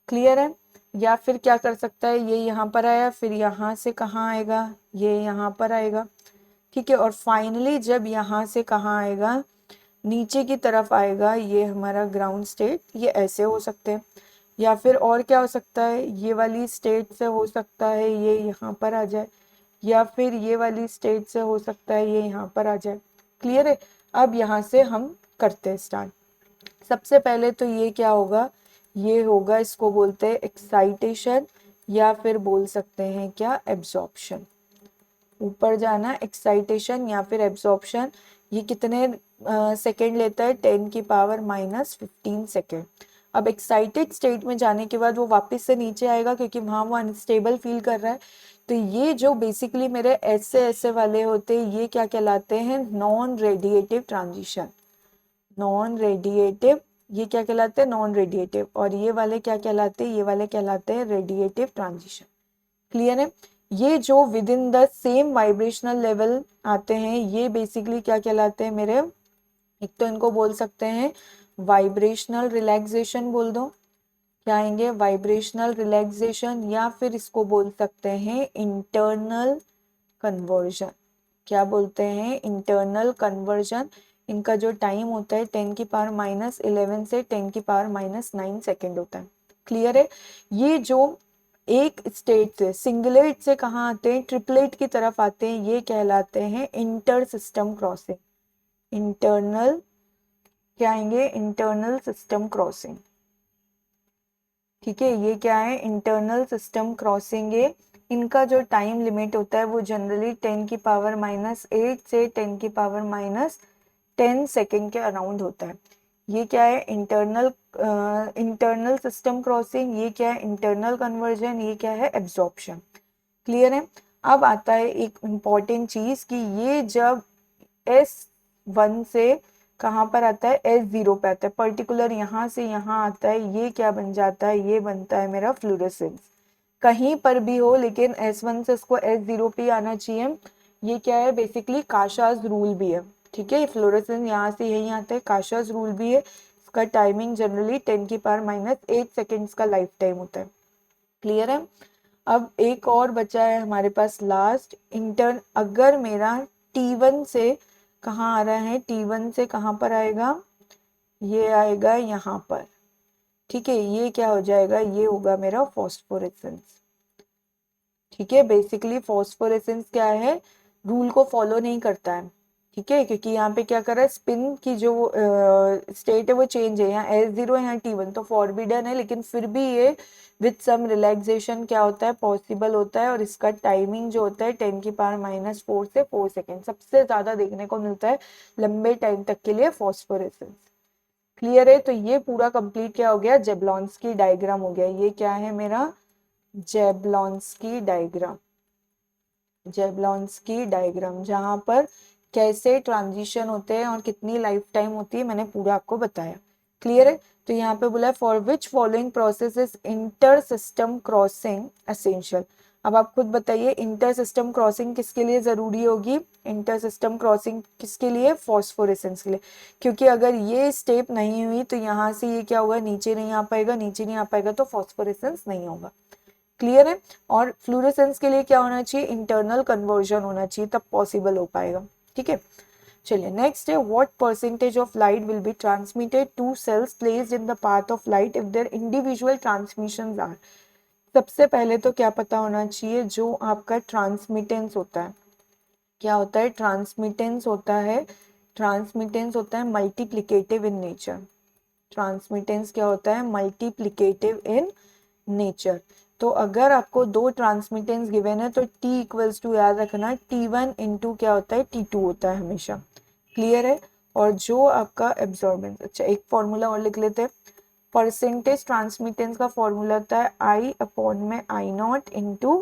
क्लियर है। या फिर क्या कर सकता है, ये यहाँ पर आया, फिर यहाँ से कहाँ आएगा, ये यहाँ पर आएगा। ठीक है, और फाइनली जब यहाँ से कहाँ आएगा, नीचे की तरफ आएगा, ये हमारा ग्राउंड स्टेट, ये ऐसे हो सकते हैं। या फिर और क्या हो सकता है, ये वाली स्टेट से हो सकता है ये यहाँ पर आ जाए, या फिर ये वाली स्टेट से हो सकता है ये यहाँ पर आ जाए, क्लियर है। अब यहाँ से हम करते हैं स्टार्ट। सबसे पहले तो ये क्या होगा, ये होगा, इसको बोलते हैं एक्साइटेशन या फिर बोल सकते हैं क्या, एब्जॉर्प्शन। ऊपर जाना एक्साइटेशन या फिर एब्जॉर्प्शन। ये कितने सेकेंड लेता है, 10⁻⁻15 सेकेंड। अब एक्साइटेड स्टेट में जाने के बाद वो वापस से नीचे आएगा क्योंकि वहाँ वो अनस्टेबल फील कर रहा है। तो ये जो बेसिकली मेरे ऐसे ऐसे वाले होते हैं, ये क्या कहलाते हैं, non radiative transition. Non radiative, ये क्या कहलाते हैं, नॉन रेडिएटिव। और ये वाले क्या कहलाते हैं, ये वाले कहलाते हैं रेडिएटिव ट्रांजिशन, क्लियर है। ये जो with in the same vibrational level आते हैं, ये बेसिकली क्या कहलाते हैं मेरे, एक तो इनको बोल सकते हैं वाइब्रेशनल रिलैक्सेशन बोल दो, क्या आएंगे, वाइब्रेशनल रिलैक्सेशन, या फिर इसको बोल सकते हैं इंटरनल कन्वर्जन। क्या बोलते हैं, इंटरनल कन्वर्जन। इनका जो टाइम होता है 10⁻11 से 10⁻9 सेकेंड होता है, क्लियर है। ये जो एक स्टेट से सिंगलेट से कहाँ आते हैं, ट्रिपलेट की तरफ आते हैं, ये कहलाते हैं इंटर सिस्टम क्रॉसिंग। इंटरनल क्या आएंगे, इंटरनल सिस्टम क्रॉसिंग। ठीक है, ये क्या है, इंटरनल सिस्टम क्रॉसिंग है। इनका जो टाइम लिमिट होता है वो जनरली 10⁻8 से 10⁻10 सेकेंड के अराउंड होता है। ये क्या है, इंटरनल सिस्टम क्रॉसिंग, ये क्या है, इंटरनल कन्वर्जन, ये क्या है, एब्जॉर्प्शन, क्लियर है। अब आता है एक इम्पॉर्टेंट चीज कि ये जब S1 से कहाँ पर आता है, S0 पे आता है, पर्टिकुलर यहाँ से यहाँ आता है, ये क्या बन जाता है, ये बनता है मेरा फ्लोरेसेंस। कहीं पर भी हो लेकिन S1 से इसको S0 पे आना चाहिए। ये क्या है, बेसिकली काशाज रूल भी है। ठीक है, फ्लोरेसेंस यहाँ से यही आता है, काशाज रूल भी है। इसका टाइमिंग जनरली 10⁻8 सेकेंड्स का लाइफ टाइम होता है, क्लियर है। अब एक और बचा है हमारे पास लास्ट इंटर्न, अगर मेरा T1 से कहाँ आ रहा है, T1 से कहाँ पर आएगा, ये आएगा यहाँ पर। ठीक है, ये क्या हो जाएगा, ये होगा मेरा फॉस्फोरेसेंस। ठीक है, बेसिकली फॉस्फोरेसेंस क्या है, रूल को फॉलो नहीं करता है। ठीक है, क्योंकि यहाँ पे क्या कर रहा है, स्पिन की जो स्टेट है वो चेंज है, यहाँ S0 यहाँ T1 तो फॉरबिडन है, लेकिन फिर भी ये विथ सम रिलैक्सेशन क्या होता है, पॉसिबल होता है। और इसका टाइमिंग जो होता है 10⁻4 से 4 सेकेंड सबसे ज्यादा देखने को मिलता है लंबे टाइम तक के लिए फॉस्फोरेसेंस, क्लियर है। तो ये पूरा कंप्लीट क्या हो गया, जेबलॉन्स्की डायग्राम हो गया। ये क्या है मेरा, जेबलॉन्स्की डायग्राम। जेबलॉन्स्की डायग्राम, जहां पर कैसे ट्रांजिशन होते हैं और कितनी लाइफ टाइम होती है, मैंने पूरा आपको बताया। क्लियर है? तो यहाँ पे बोला है for which following process is inter system crossing essential. अब आप खुद बताइए इंटर सिस्टम क्रॉसिंग किसके लिए जरूरी होगी? इंटर सिस्टम क्रॉसिंग किसके लिए? फॉस्फोरेसेंस के लिए। क्योंकि अगर ये स्टेप नहीं हुई तो यहाँ से ये क्या होगा, नीचे नहीं आ पाएगा, नीचे नहीं आ पाएगा तो फॉस्फोरेसेंस नहीं होगा। क्लियर है? और फ्लूरोसेंस के लिए क्या होना चाहिए? इंटरनल कन्वर्जन होना चाहिए, तब पॉसिबल हो पाएगा। ठीक है, चलिए नेक्स्ट है what percentage of light will be transmitted to cells placed in the path of light if their individual transmissions are. सबसे पहले तो क्या पता होना चाहिए, जो आपका ट्रांसमिटेंस होता है, क्या होता है? ट्रांसमिटेंस होता है, ट्रांसमिटेंस होता है मल्टीप्लिकेटिव इन नेचर। ट्रांसमिटेंस क्या होता है? Multiplicative in nature. तो अगर आपको दो ट्रांसमिटेंस गिवन है तो T इक्वल्स टू याद रखना T1 इंटू क्या होता है? T2 होता है हमेशा। क्लियर है? और जो आपका एब्जॉर्बेंस, अच्छा एक फॉर्मूला और लिख लेते हैं। परसेंटेज ट्रांसमिटेंस का फॉर्मूला होता है I अपॉन में I नॉट इंटू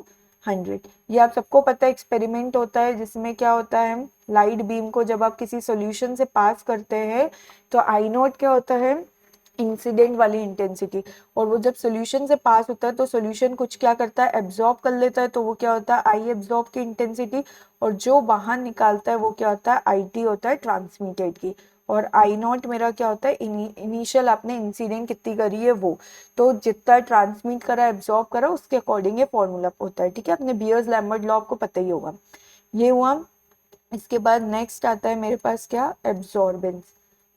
100। ये आप सबको पता है, एक्सपेरिमेंट होता है जिसमें क्या होता है, लाइट बीम को जब आप किसी सॉल्यूशन से पास करते हैं तो I नॉट क्या होता है? इंसिडेंट वाली इंटेंसिटी। और वो जब सोल्यूशन से पास होता है तो सोल्यूशन कुछ क्या करता है? एब्जॉर्ब कर लेता है, तो वो क्या होता है? आई एब्जॉर्ब की इंटेंसिटी। और जो बाहर निकालता है वो क्या होता है? आई टी होता है ट्रांसमिटेड की। और आई नॉट मेरा क्या होता है? इनिशियल आपने इंसिडेंट कितनी करी है वो, तो जितना ट्रांसमिट करा एब्जॉर्ब करा उसके अकॉर्डिंग ये फॉर्मूला होता है। ठीक है, अपने बियर्स लैम्बर्ट लॉ आपको पता ही होगा। ये हुआ। इसके बाद नेक्स्ट आता है मेरे पास क्या? एब्जॉर्बेंस।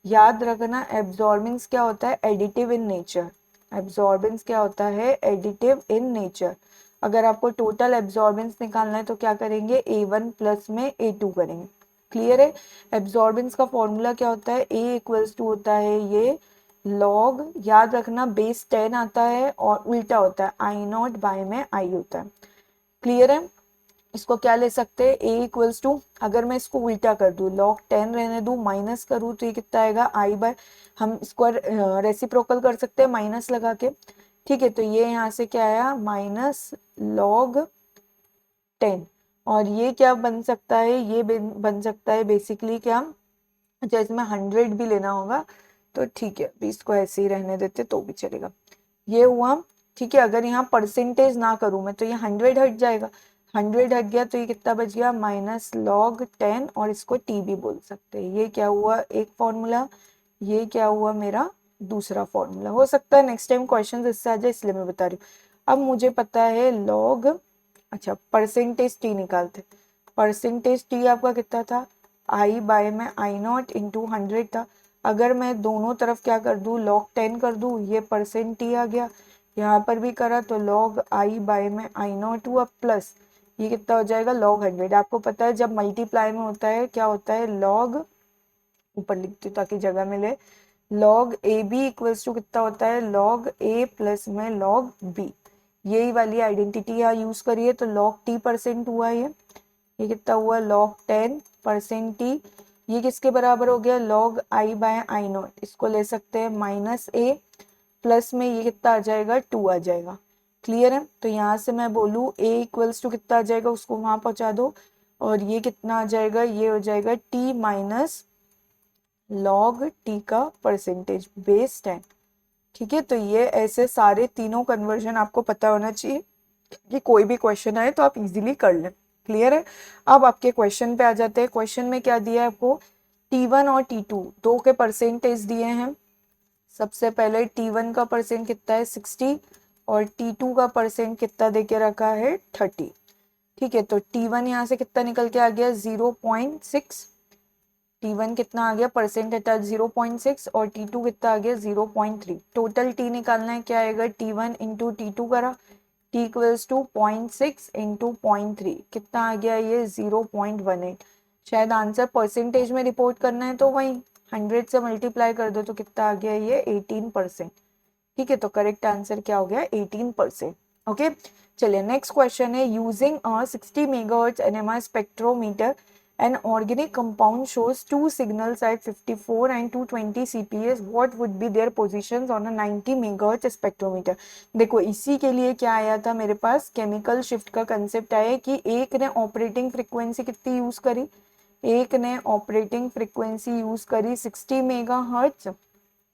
याद रखना एब्जॉर्बेंस क्या होता है? Additive in nature. एब्जॉर्बेंस क्या होता है? Additive in nature. अगर आपको टोटल एब्जॉर्बेंस निकालना है तो क्या करेंगे? A1 प्लस में A2 करेंगे। क्लियर है? एब्जॉर्बेंस का फॉर्मूला क्या होता है? A इक्वल्स टू होता है ये लॉग, याद रखना बेस 10 आता है और उल्टा होता है आई नॉट बाय में आई होता है। क्लियर है? इसको क्या ले सकते हैं? ए इक्वल्स टू, अगर मैं इसको उल्टा कर दूं, लॉग 10 रहने दूं, माइनस करूं तो ये कितना आएगा? आई बाय, हम इसको रेसिप्रोकल कर सकते हैं माइनस लगा के। ठीक है, तो ये यहाँ से क्या आया? Minus log 10। और ये क्या बन सकता है? ये बन सकता है बेसिकली क्या, अच्छा इसमें 100 भी लेना होगा तो ठीक है, अभी इसको ऐसे ही रहने देते तो भी चलेगा। ये हुआ। ठीक है, अगर यहाँ परसेंटेज ना करूं मैं तो ये 100 हट जाएगा। 100 हट गया तो ये कितना बच गया? माइनस लॉग 10, और इसको टी भी बोल सकते हैं। ये क्या हुआ? एक फॉर्मूला। ये क्या हुआ? मेरा दूसरा फॉर्मूला। हो सकता है नेक्स्ट टाइम क्वेश्चन इससे आ जाए, इसलिए मैं बता रही हूँ। अब मुझे पता है लॉग, अच्छा परसेंटेज टी निकालते। परसेंटेज टी आपका कितना था? आई बाय में आई नॉट इंटू 100 था। अगर मैं दोनों तरफ क्या कर दूं? लॉग 10 कर दूं, ये परसेंट टी आ गया। यहाँ पर भी करा तो लॉग आई बाय में आई नॉट हुआ, प्लस ये कितना हो जाएगा? लॉग 100। आपको पता है जब मल्टीप्लाई में होता है क्या होता है? लॉग, ऊपर लिखती हूँ ताकि जगह मिले, log A B equals to कितना होता है? लॉग ए प्लस में लॉग बी। यही वाली आइडेंटिटी यहाँ यूज करिए तो लॉग टी परसेंट हुआ ये कितना हुआ? Log 10% T. ये किसके बराबर हो गया? Log I by I naught. इसको ले सकते हैं माइनस ए, प्लस में ये कितना आ जाएगा? 2 आ जाएगा। क्लियर है? तो यहाँ से मैं बोलूँ ए इक्वल्स टू कितना आ जाएगा, उसको वहां पहुंचा दो। और ये कितना आ जाएगा? ये हो जाएगा टी माइनस लॉग टी का परसेंटेज बेस 10। ठीक है, तो ये ऐसे सारे तीनों कन्वर्जन आपको पता होना चाहिए कि कोई भी क्वेश्चन आए तो आप इजीली कर लें। क्लियर है? अब आपके क्वेश्चन पे आ जाते हैं। क्वेश्चन में क्या दिया है आपको? T1 और T2 दो के परसेंटेज दिए हैं। सबसे पहले T1 का परसेंट कितना है? 60, और T2 का परसेंट कितना दे के रखा है? 30। ठीक है, तो T1 यहाँ से कितना निकल के आ गया? 0.6। T1 कितना आ गया? परसेंट हटा 0.6, और T2 कितना आ गया? 0.3। टोटल T निकालना है, क्या आएगा? T1 इंटू T2 करा, T इक्वल्स टू 0.6 इंटू 0.3, कितना आ गया? ये 0.18। शायद आंसर परसेंटेज में रिपोर्ट करना है तो वही 100 से मल्टीप्लाई कर दो तो कितना आ गया? ये 18%। ठीक है, तो करेक्ट आंसर क्या हो गया? 18%। ओके, चलिए नेक्स्ट क्वेश्चन है using a 60 megahertz NMR spectrometer an organic compound shows two signals at 54 and 220 cps. What would be their positions on a 90 megahertz spectrometer? देखो इसी के लिए क्या आया था मेरे पास? केमिकल शिफ्ट का कंसेप्ट आया कि एक ने ऑपरेटिंग फ्रीक्वेंसी कितनी यूज करी? एक ने ऑपरेटिंग फ्रिक्वेंसी यूज करी 60 मेगाहर्ट्ज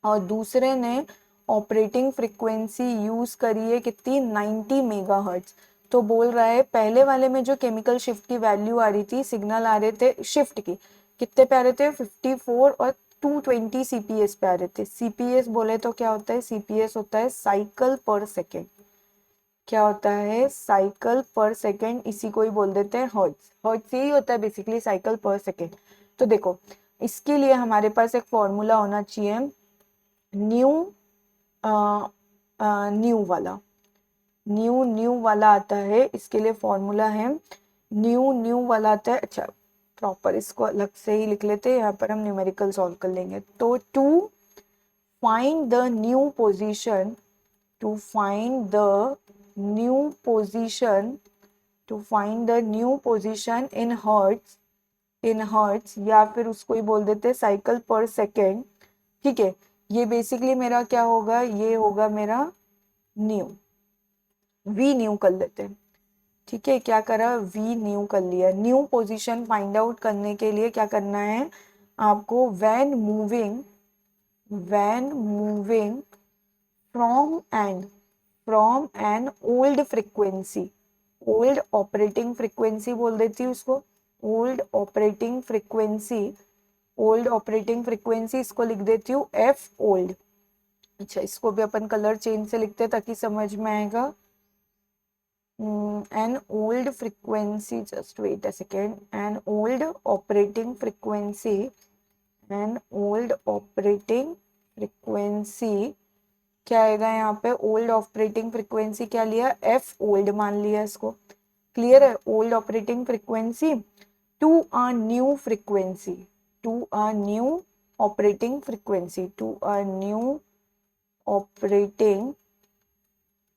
और दूसरे ने ऑपरेटिंग फ्रिक्वेंसी यूज करी है कितनी 90 मेगाहर्ट्ज। तो बोल रहा है पहले वाले में जो केमिकल शिफ्ट की वैल्यू आ रही थी, सिग्नल आ रहे थे शिफ्ट की, कितने पे आ रहे थे 54 और 220 सीपीएस पे आ रहे थे। सीपीएस बोले तो क्या होता है, सीपीएस होता है साइकिल पर सेकेंड। क्या होता है, साइकिल पर सेकेंड, इसी को ही बोल देते हैं हर्ट्ज। हर्ट्ज यही होता है बेसिकली, साइकिल पर सेकेंड। तो देखो इसके लिए हमारे पास एक फॉर्मूला होना चाहिए, न्यू न्यू वाला आता है, इसके लिए फॉर्मूला है न्यू वाला आता है। अच्छा प्रॉपर इसको अलग से ही लिख लेते हैं, यहाँ पर हम न्यूमेरिकल सॉल्व कर लेंगे। तो to find the new position, to find the new position, to find the new position in hertz, in hertz, या फिर उसको ही बोल देते हैं साइकिल पर सेकेंड। ठीक है, ये बेसिकली मेरा क्या होगा, ये होगा मेरा न्यू, वी न्यू कर लेते हैं। ठीक है, क्या करा, वी न्यू कर लिया। न्यू पोजीशन फाइंड आउट करने के लिए क्या करना है आपको, when moving from an old frequency, old operating frequency बोल देती हूँ उसको, old operating frequency, old operating frequency इसको लिख देती हूँ एफ ओल्ड। अच्छा इसको भी अपन कलर चेंज से लिखते हैं ताकि समझ में आएगा। an old frequency, just wait a second, an old operating frequency, an old operating frequency, क्या आएगा यहाँ पे, ओल्ड ऑपरेटिंग फ्रिक्वेंसी क्या लिया, एफ ओल्ड मान लिया इसको। क्लियर है, old operating frequency to a new frequency, to a new operating frequency, to a new operating,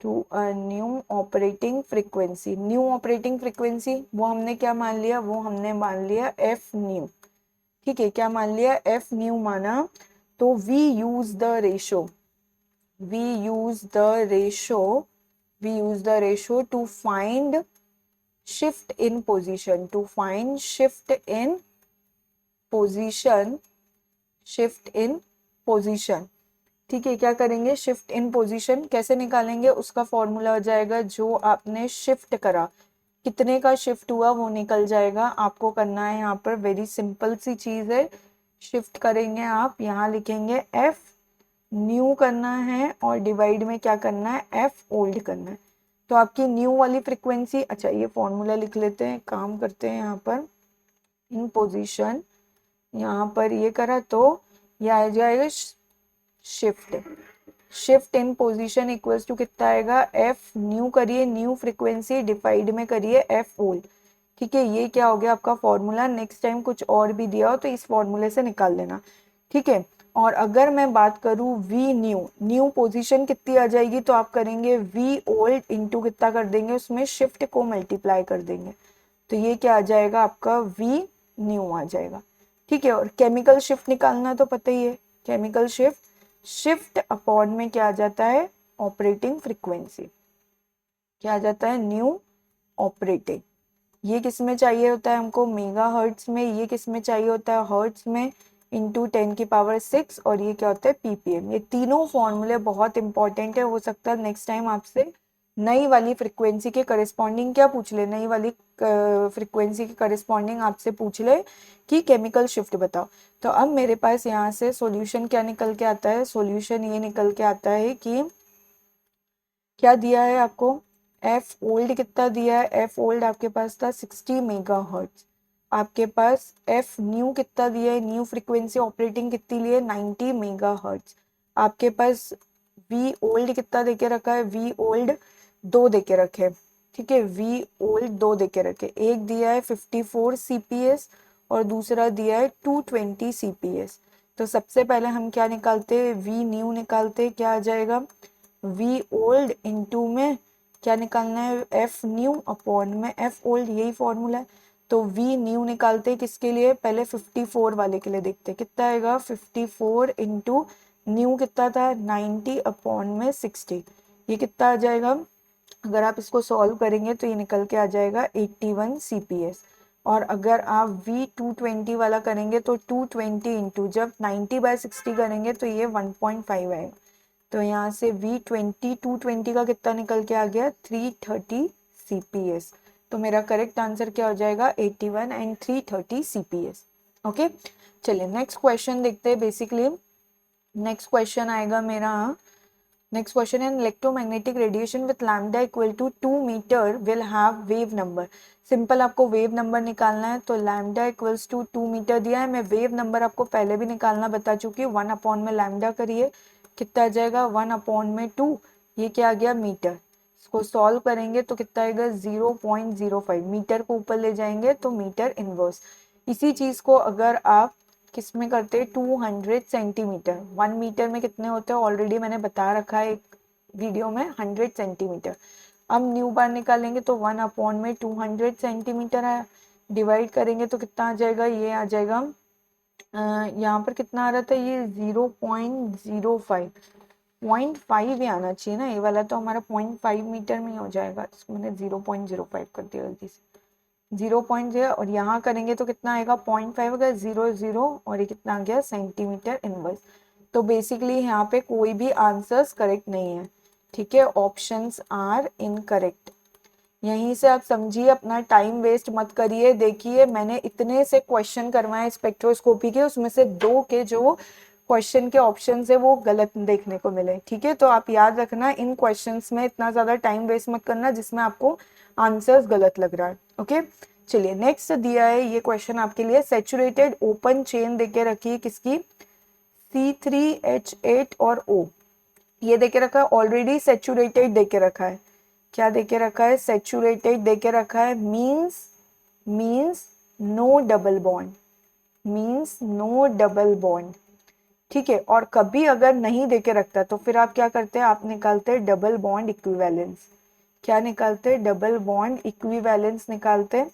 to a new operating frequency. New operating frequency वो हमने क्या मान लिया, वो हमने मान लिया एफ न्यू। ठीक है, क्या मान लिया, एफ न्यू माना। तो we use the ratio, we use the ratio, we use the ratio to find shift in position, to find shift in position, shift in position. ठीक है, क्या करेंगे, शिफ्ट इन पोजीशन कैसे निकालेंगे, उसका फॉर्मूला हो जाएगा जो आपने शिफ्ट करा, कितने का शिफ्ट हुआ वो निकल जाएगा। आपको करना है यहाँ पर वेरी सिंपल सी चीज है, शिफ्ट करेंगे आप, यहाँ लिखेंगे एफ न्यू करना है और डिवाइड में क्या करना है, एफ ओल्ड करना है। तो आपकी न्यू वाली फ्रिक्वेंसी, अच्छा ये फॉर्मूला लिख लेते हैं, काम करते हैं यहाँ पर, इन पोजीशन, यहाँ पर ये करा तो ये आ जाएगा shift, shift in position equals to कितना आएगा, एफ न्यू करिए न्यू फ्रीक्वेंसी डिवाइड में करिए एफ ओल्ड। ठीक है, ये क्या हो गया आपका फॉर्मूला। नेक्स्ट टाइम कुछ और भी दिया हो तो इस फॉर्मूले से निकाल लेना। ठीक है, और अगर मैं बात करूँ वी न्यू, न्यू पोजीशन कितनी आ जाएगी, तो आप करेंगे वी ओल्ड इंटू कितना कर देंगे, उसमें शिफ्ट को मल्टीप्लाई कर देंगे, तो ये क्या आ जाएगा आपका, वी न्यू आ जाएगा। ठीक है, और केमिकल शिफ्ट निकालना तो पता ही है, केमिकल शिफ्ट, शिफ्ट अपॉन में क्या आ जाता है, ऑपरेटिंग फ्रीक्वेंसी, क्या आ जाता है, न्यू ऑपरेटिंग। ये किस में चाहिए होता है हमको, मेगा हर्ट्ज में, ये किस में चाहिए होता है, हर्ट्ज में, इंटू 10⁶, और ये क्या होता है, पीपीएम। ये तीनों फॉर्मूले बहुत इंपॉर्टेंट है, हो सकता है नेक्स्ट टाइम आपसे नई वाली फ्रिक्वेंसी के करस्पॉन्डिंग क्या पूछ ले, नई वाली फ्रिक्वेंसी के करस्पॉन्डिंग आपसे पूछ ले कि केमिकल शिफ्ट बताओ। तो अब मेरे पास यहाँ से सॉल्यूशन क्या निकल के आता है, सॉल्यूशन ये निकल के आता है कि क्या दिया है आपको, एफ ओल्ड कितना दिया है, एफ ओल्ड आपके पास था 60 मेगाहर्ट्ज, आपके पास एफ न्यू कितना दिया है, न्यू फ्रीक्वेंसी ऑपरेटिंग कितनी लिए 90 मेगाहर्ट्ज, आपके पास वी ओल्ड कितना देके रखा है, वी ओल्ड 2 देके रखे। ठीक है, वी ओल्ड 2 देके रखे, एक दिया है 54 सीपीएस और दूसरा दिया है 220 सीपीएस। तो सबसे पहले हम क्या निकालते हैं, वी न्यू निकालते, क्या आ जाएगा, वी ओल्ड इंटू में क्या निकालना है, एफ न्यू अपॉन में एफ ओल्ड, यही फॉर्मूला है। तो वी न्यू निकालते किसके लिए, पहले 54 वाले के लिए देखते कितना आएगा, 54 इंटू न्यू कितना था 90 अपॉन में 60, ये कितना आ जाएगा, अगर आप इसको सॉल्व करेंगे तो ये निकल के आ जाएगा 81 सीपीएस। और अगर आप V220 वाला करेंगे तो 220 इंटू जब 90/60 करेंगे तो ये 1.5 आएगा। तो यहाँ से V20 220 का कितना निकल के आ गया 330 CPS। तो मेरा करेक्ट आंसर क्या हो जाएगा 81 एंड 330 CPS। ओके, चलिए नेक्स्ट क्वेश्चन देखते हैं। बेसिकली नेक्स्ट क्वेश्चन आएगा मेरा, नेक्स्ट क्वेश्चन है electromagnetic radiation with lambda equal to 2 meter will have wave number. Simple आपको वेव नंबर निकालना है, तो लैम्डा इक्वल्स टू 2 मीटर दिया है। मैं वेव नंबर आपको पहले भी निकालना बता चुकी हूँ। 1 अपॉन में लैम्डा करिए, कितना आ जाएगा 1 अपॉन में 2, ये क्या आ गया मीटर। इसको सॉल्व करेंगे तो कितना आएगा 0.05 मीटर को ऊपर ले जाएंगे तो मीटर इनवर्स। इसी चीज को अगर आप किस में करते हैं 200 सेंटीमीटर, 1 मीटर में कितने होते हैं ऑलरेडी मैंने बता रखा है एक वीडियो में 100 सेंटीमीटर। अब न्यू बार निकालेंगे तो 1 अपॉन में 200 सेंटीमीटर है, डिवाइड करेंगे तो कितना आ जाएगा, ये आ जाएगा यहाँ पर कितना आ रहा था ये 0.05, 0.5 ही आना चाहिए ना, ये वाला तो हमारा 0.5 मीटर में ही हो जाएगा। इसको मैंने 0.05 कर दिया गलती से, 0.0 और यहाँ करेंगे तो कितना आएगा 0.5 होगा, 0 और ये कितना आ गया सेंटीमीटर इनवर्स। तो बेसिकली यहाँ पे कोई भी आंसर्स करेक्ट नहीं है, ठीक है, ऑप्शंस आर इनकरेक्ट। यहीं से आप समझिए, अपना टाइम वेस्ट मत करिए। देखिए मैंने इतने से क्वेश्चन करवाए स्पेक्ट्रोस्कोपी के, उसमें से 2 के जो क्वेश्चन के ऑप्शन है वो गलत देखने को मिले, ठीक है। तो आप याद रखना इन क्वेश्चंस में इतना ज्यादा टाइम वेस्ट मत करना जिसमें आपको आंसर्स गलत लग रहा है। ओके, चलिए नेक्स्ट दिया है ये क्वेश्चन आपके लिए, सेचुरेटेड ओपन चेन देके रखी है किसकी, C3H8 और O, ये देके रखा है ऑलरेडी, सेचुरेटेड देके रखा है। क्या देके रखा है, सेचुरेटेड देके रखा है, means no double bond, means no double bond, ठीक है। और कभी अगर नहीं देके रखता तो फिर आप क्या करते हैं, आप निकालते हैं डबल बॉन्ड इक्विवेलेंस। क्या निकालते हैं, डबल बॉन्ड इक्विवेलेंस निकालते हैं।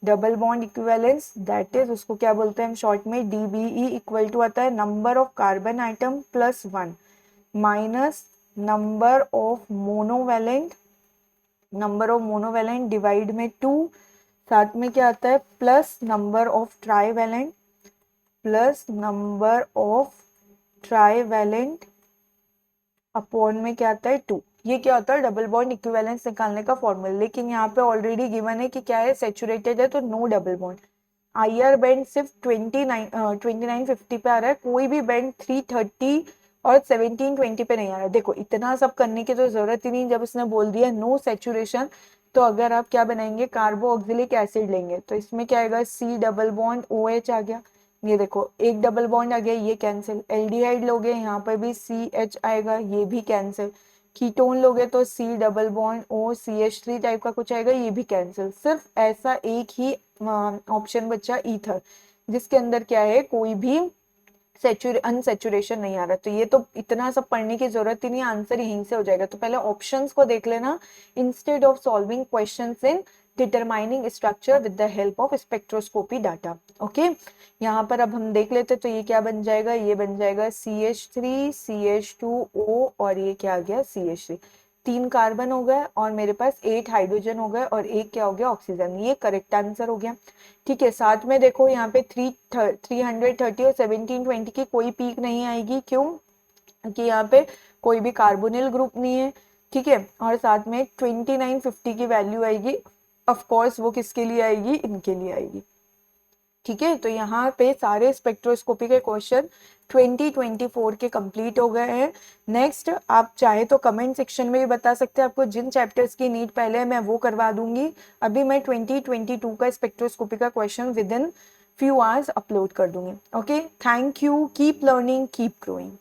Double bond equivalence that is, उसको क्या बोलते हैं हम शॉर्ट में, DBE इक्वल टू आता है number of carbon atom plus 1 minus number of monovalent, number of monovalent divide में 2, साथ में क्या आता है plus number of trivalent, plus number of trivalent upon में क्या आता है 2। ये क्या होता है डबल बॉन्ड इक्विवेलेंस निकालने का फॉर्मूला। लेकिन यहाँ पे ऑलरेडी गिवन है कि क्या है, सेचुरेटेड है तो no double bond. IR band सिर्फ 2950 पे आ रहा है, कोई भी बैंड 330 और 1720 पे नहीं आ रहा है। देखो इतना सब करने की तो जरूरत ही नहीं, जब इसने बोल दिया नो सेचुरेशन, तो अगर आप क्या बनाएंगे कार्बो ऑक्सिलिक एसिड लेंगे तो इसमें क्या आएगा, C डबल बॉन्ड OH आ गया, ये देखो एक डबल बॉन्ड आ गया, ये कैंसिल। एल्डिहाइड लोगे यहाँ पर भी CH आएगा, ये भी कैंसिल। कीटोन लोगे तो C double bond OCH3 type का कुछ आएगा, ये भी कैंसिल। सिर्फ ऐसा एक ही ऑप्शन बचा ईथर, जिसके अंदर क्या है कोई भी अनसेचुरेशन नहीं आ रहा। तो ये तो इतना सब पढ़ने की जरूरत ही नहीं, आंसर यहीं से हो जाएगा। तो पहले ऑप्शंस को देख लेना instead of solving questions in determining structure with the help of spectroscopy data. Okay, यहाँ पर अब हम देख लेते तो ये क्या बन जाएगा, ये बन जाएगा CH3 CH2O और ये क्या आ गया CH3, 3 कार्बन हो गए और मेरे पास 8 हाइड्रोजन हो गए और एक क्या हो गया ऑक्सीजन, ये करेक्ट आंसर हो गया, ठीक है। साथ में देखो यहाँ पे 330 और 1720 की कोई पीक नहीं आएगी, क्यों, क्योंकि यहाँ पे कोई भी कार्बोनिल ग्रुप नहीं है, ठीक है। और साथ में 2950 की वैल्यू आएगी, ऑफ कोर्स वो किसके लिए आएगी, इनके लिए आएगी, ठीक है। तो यहाँ पे सारे स्पेक्ट्रोस्कोपी के क्वेश्चन 2024 के कंप्लीट हो गए हैं। नेक्स्ट आप चाहे तो कमेंट सेक्शन में भी बता सकते हैं, आपको जिन चैप्टर्स की नीड पहले है मैं वो करवा दूंगी। अभी मैं 2022 का स्पेक्ट्रोस्कोपी का question with in few hours upload कर दूंगी। Okay, thank you, keep learning, keep growing.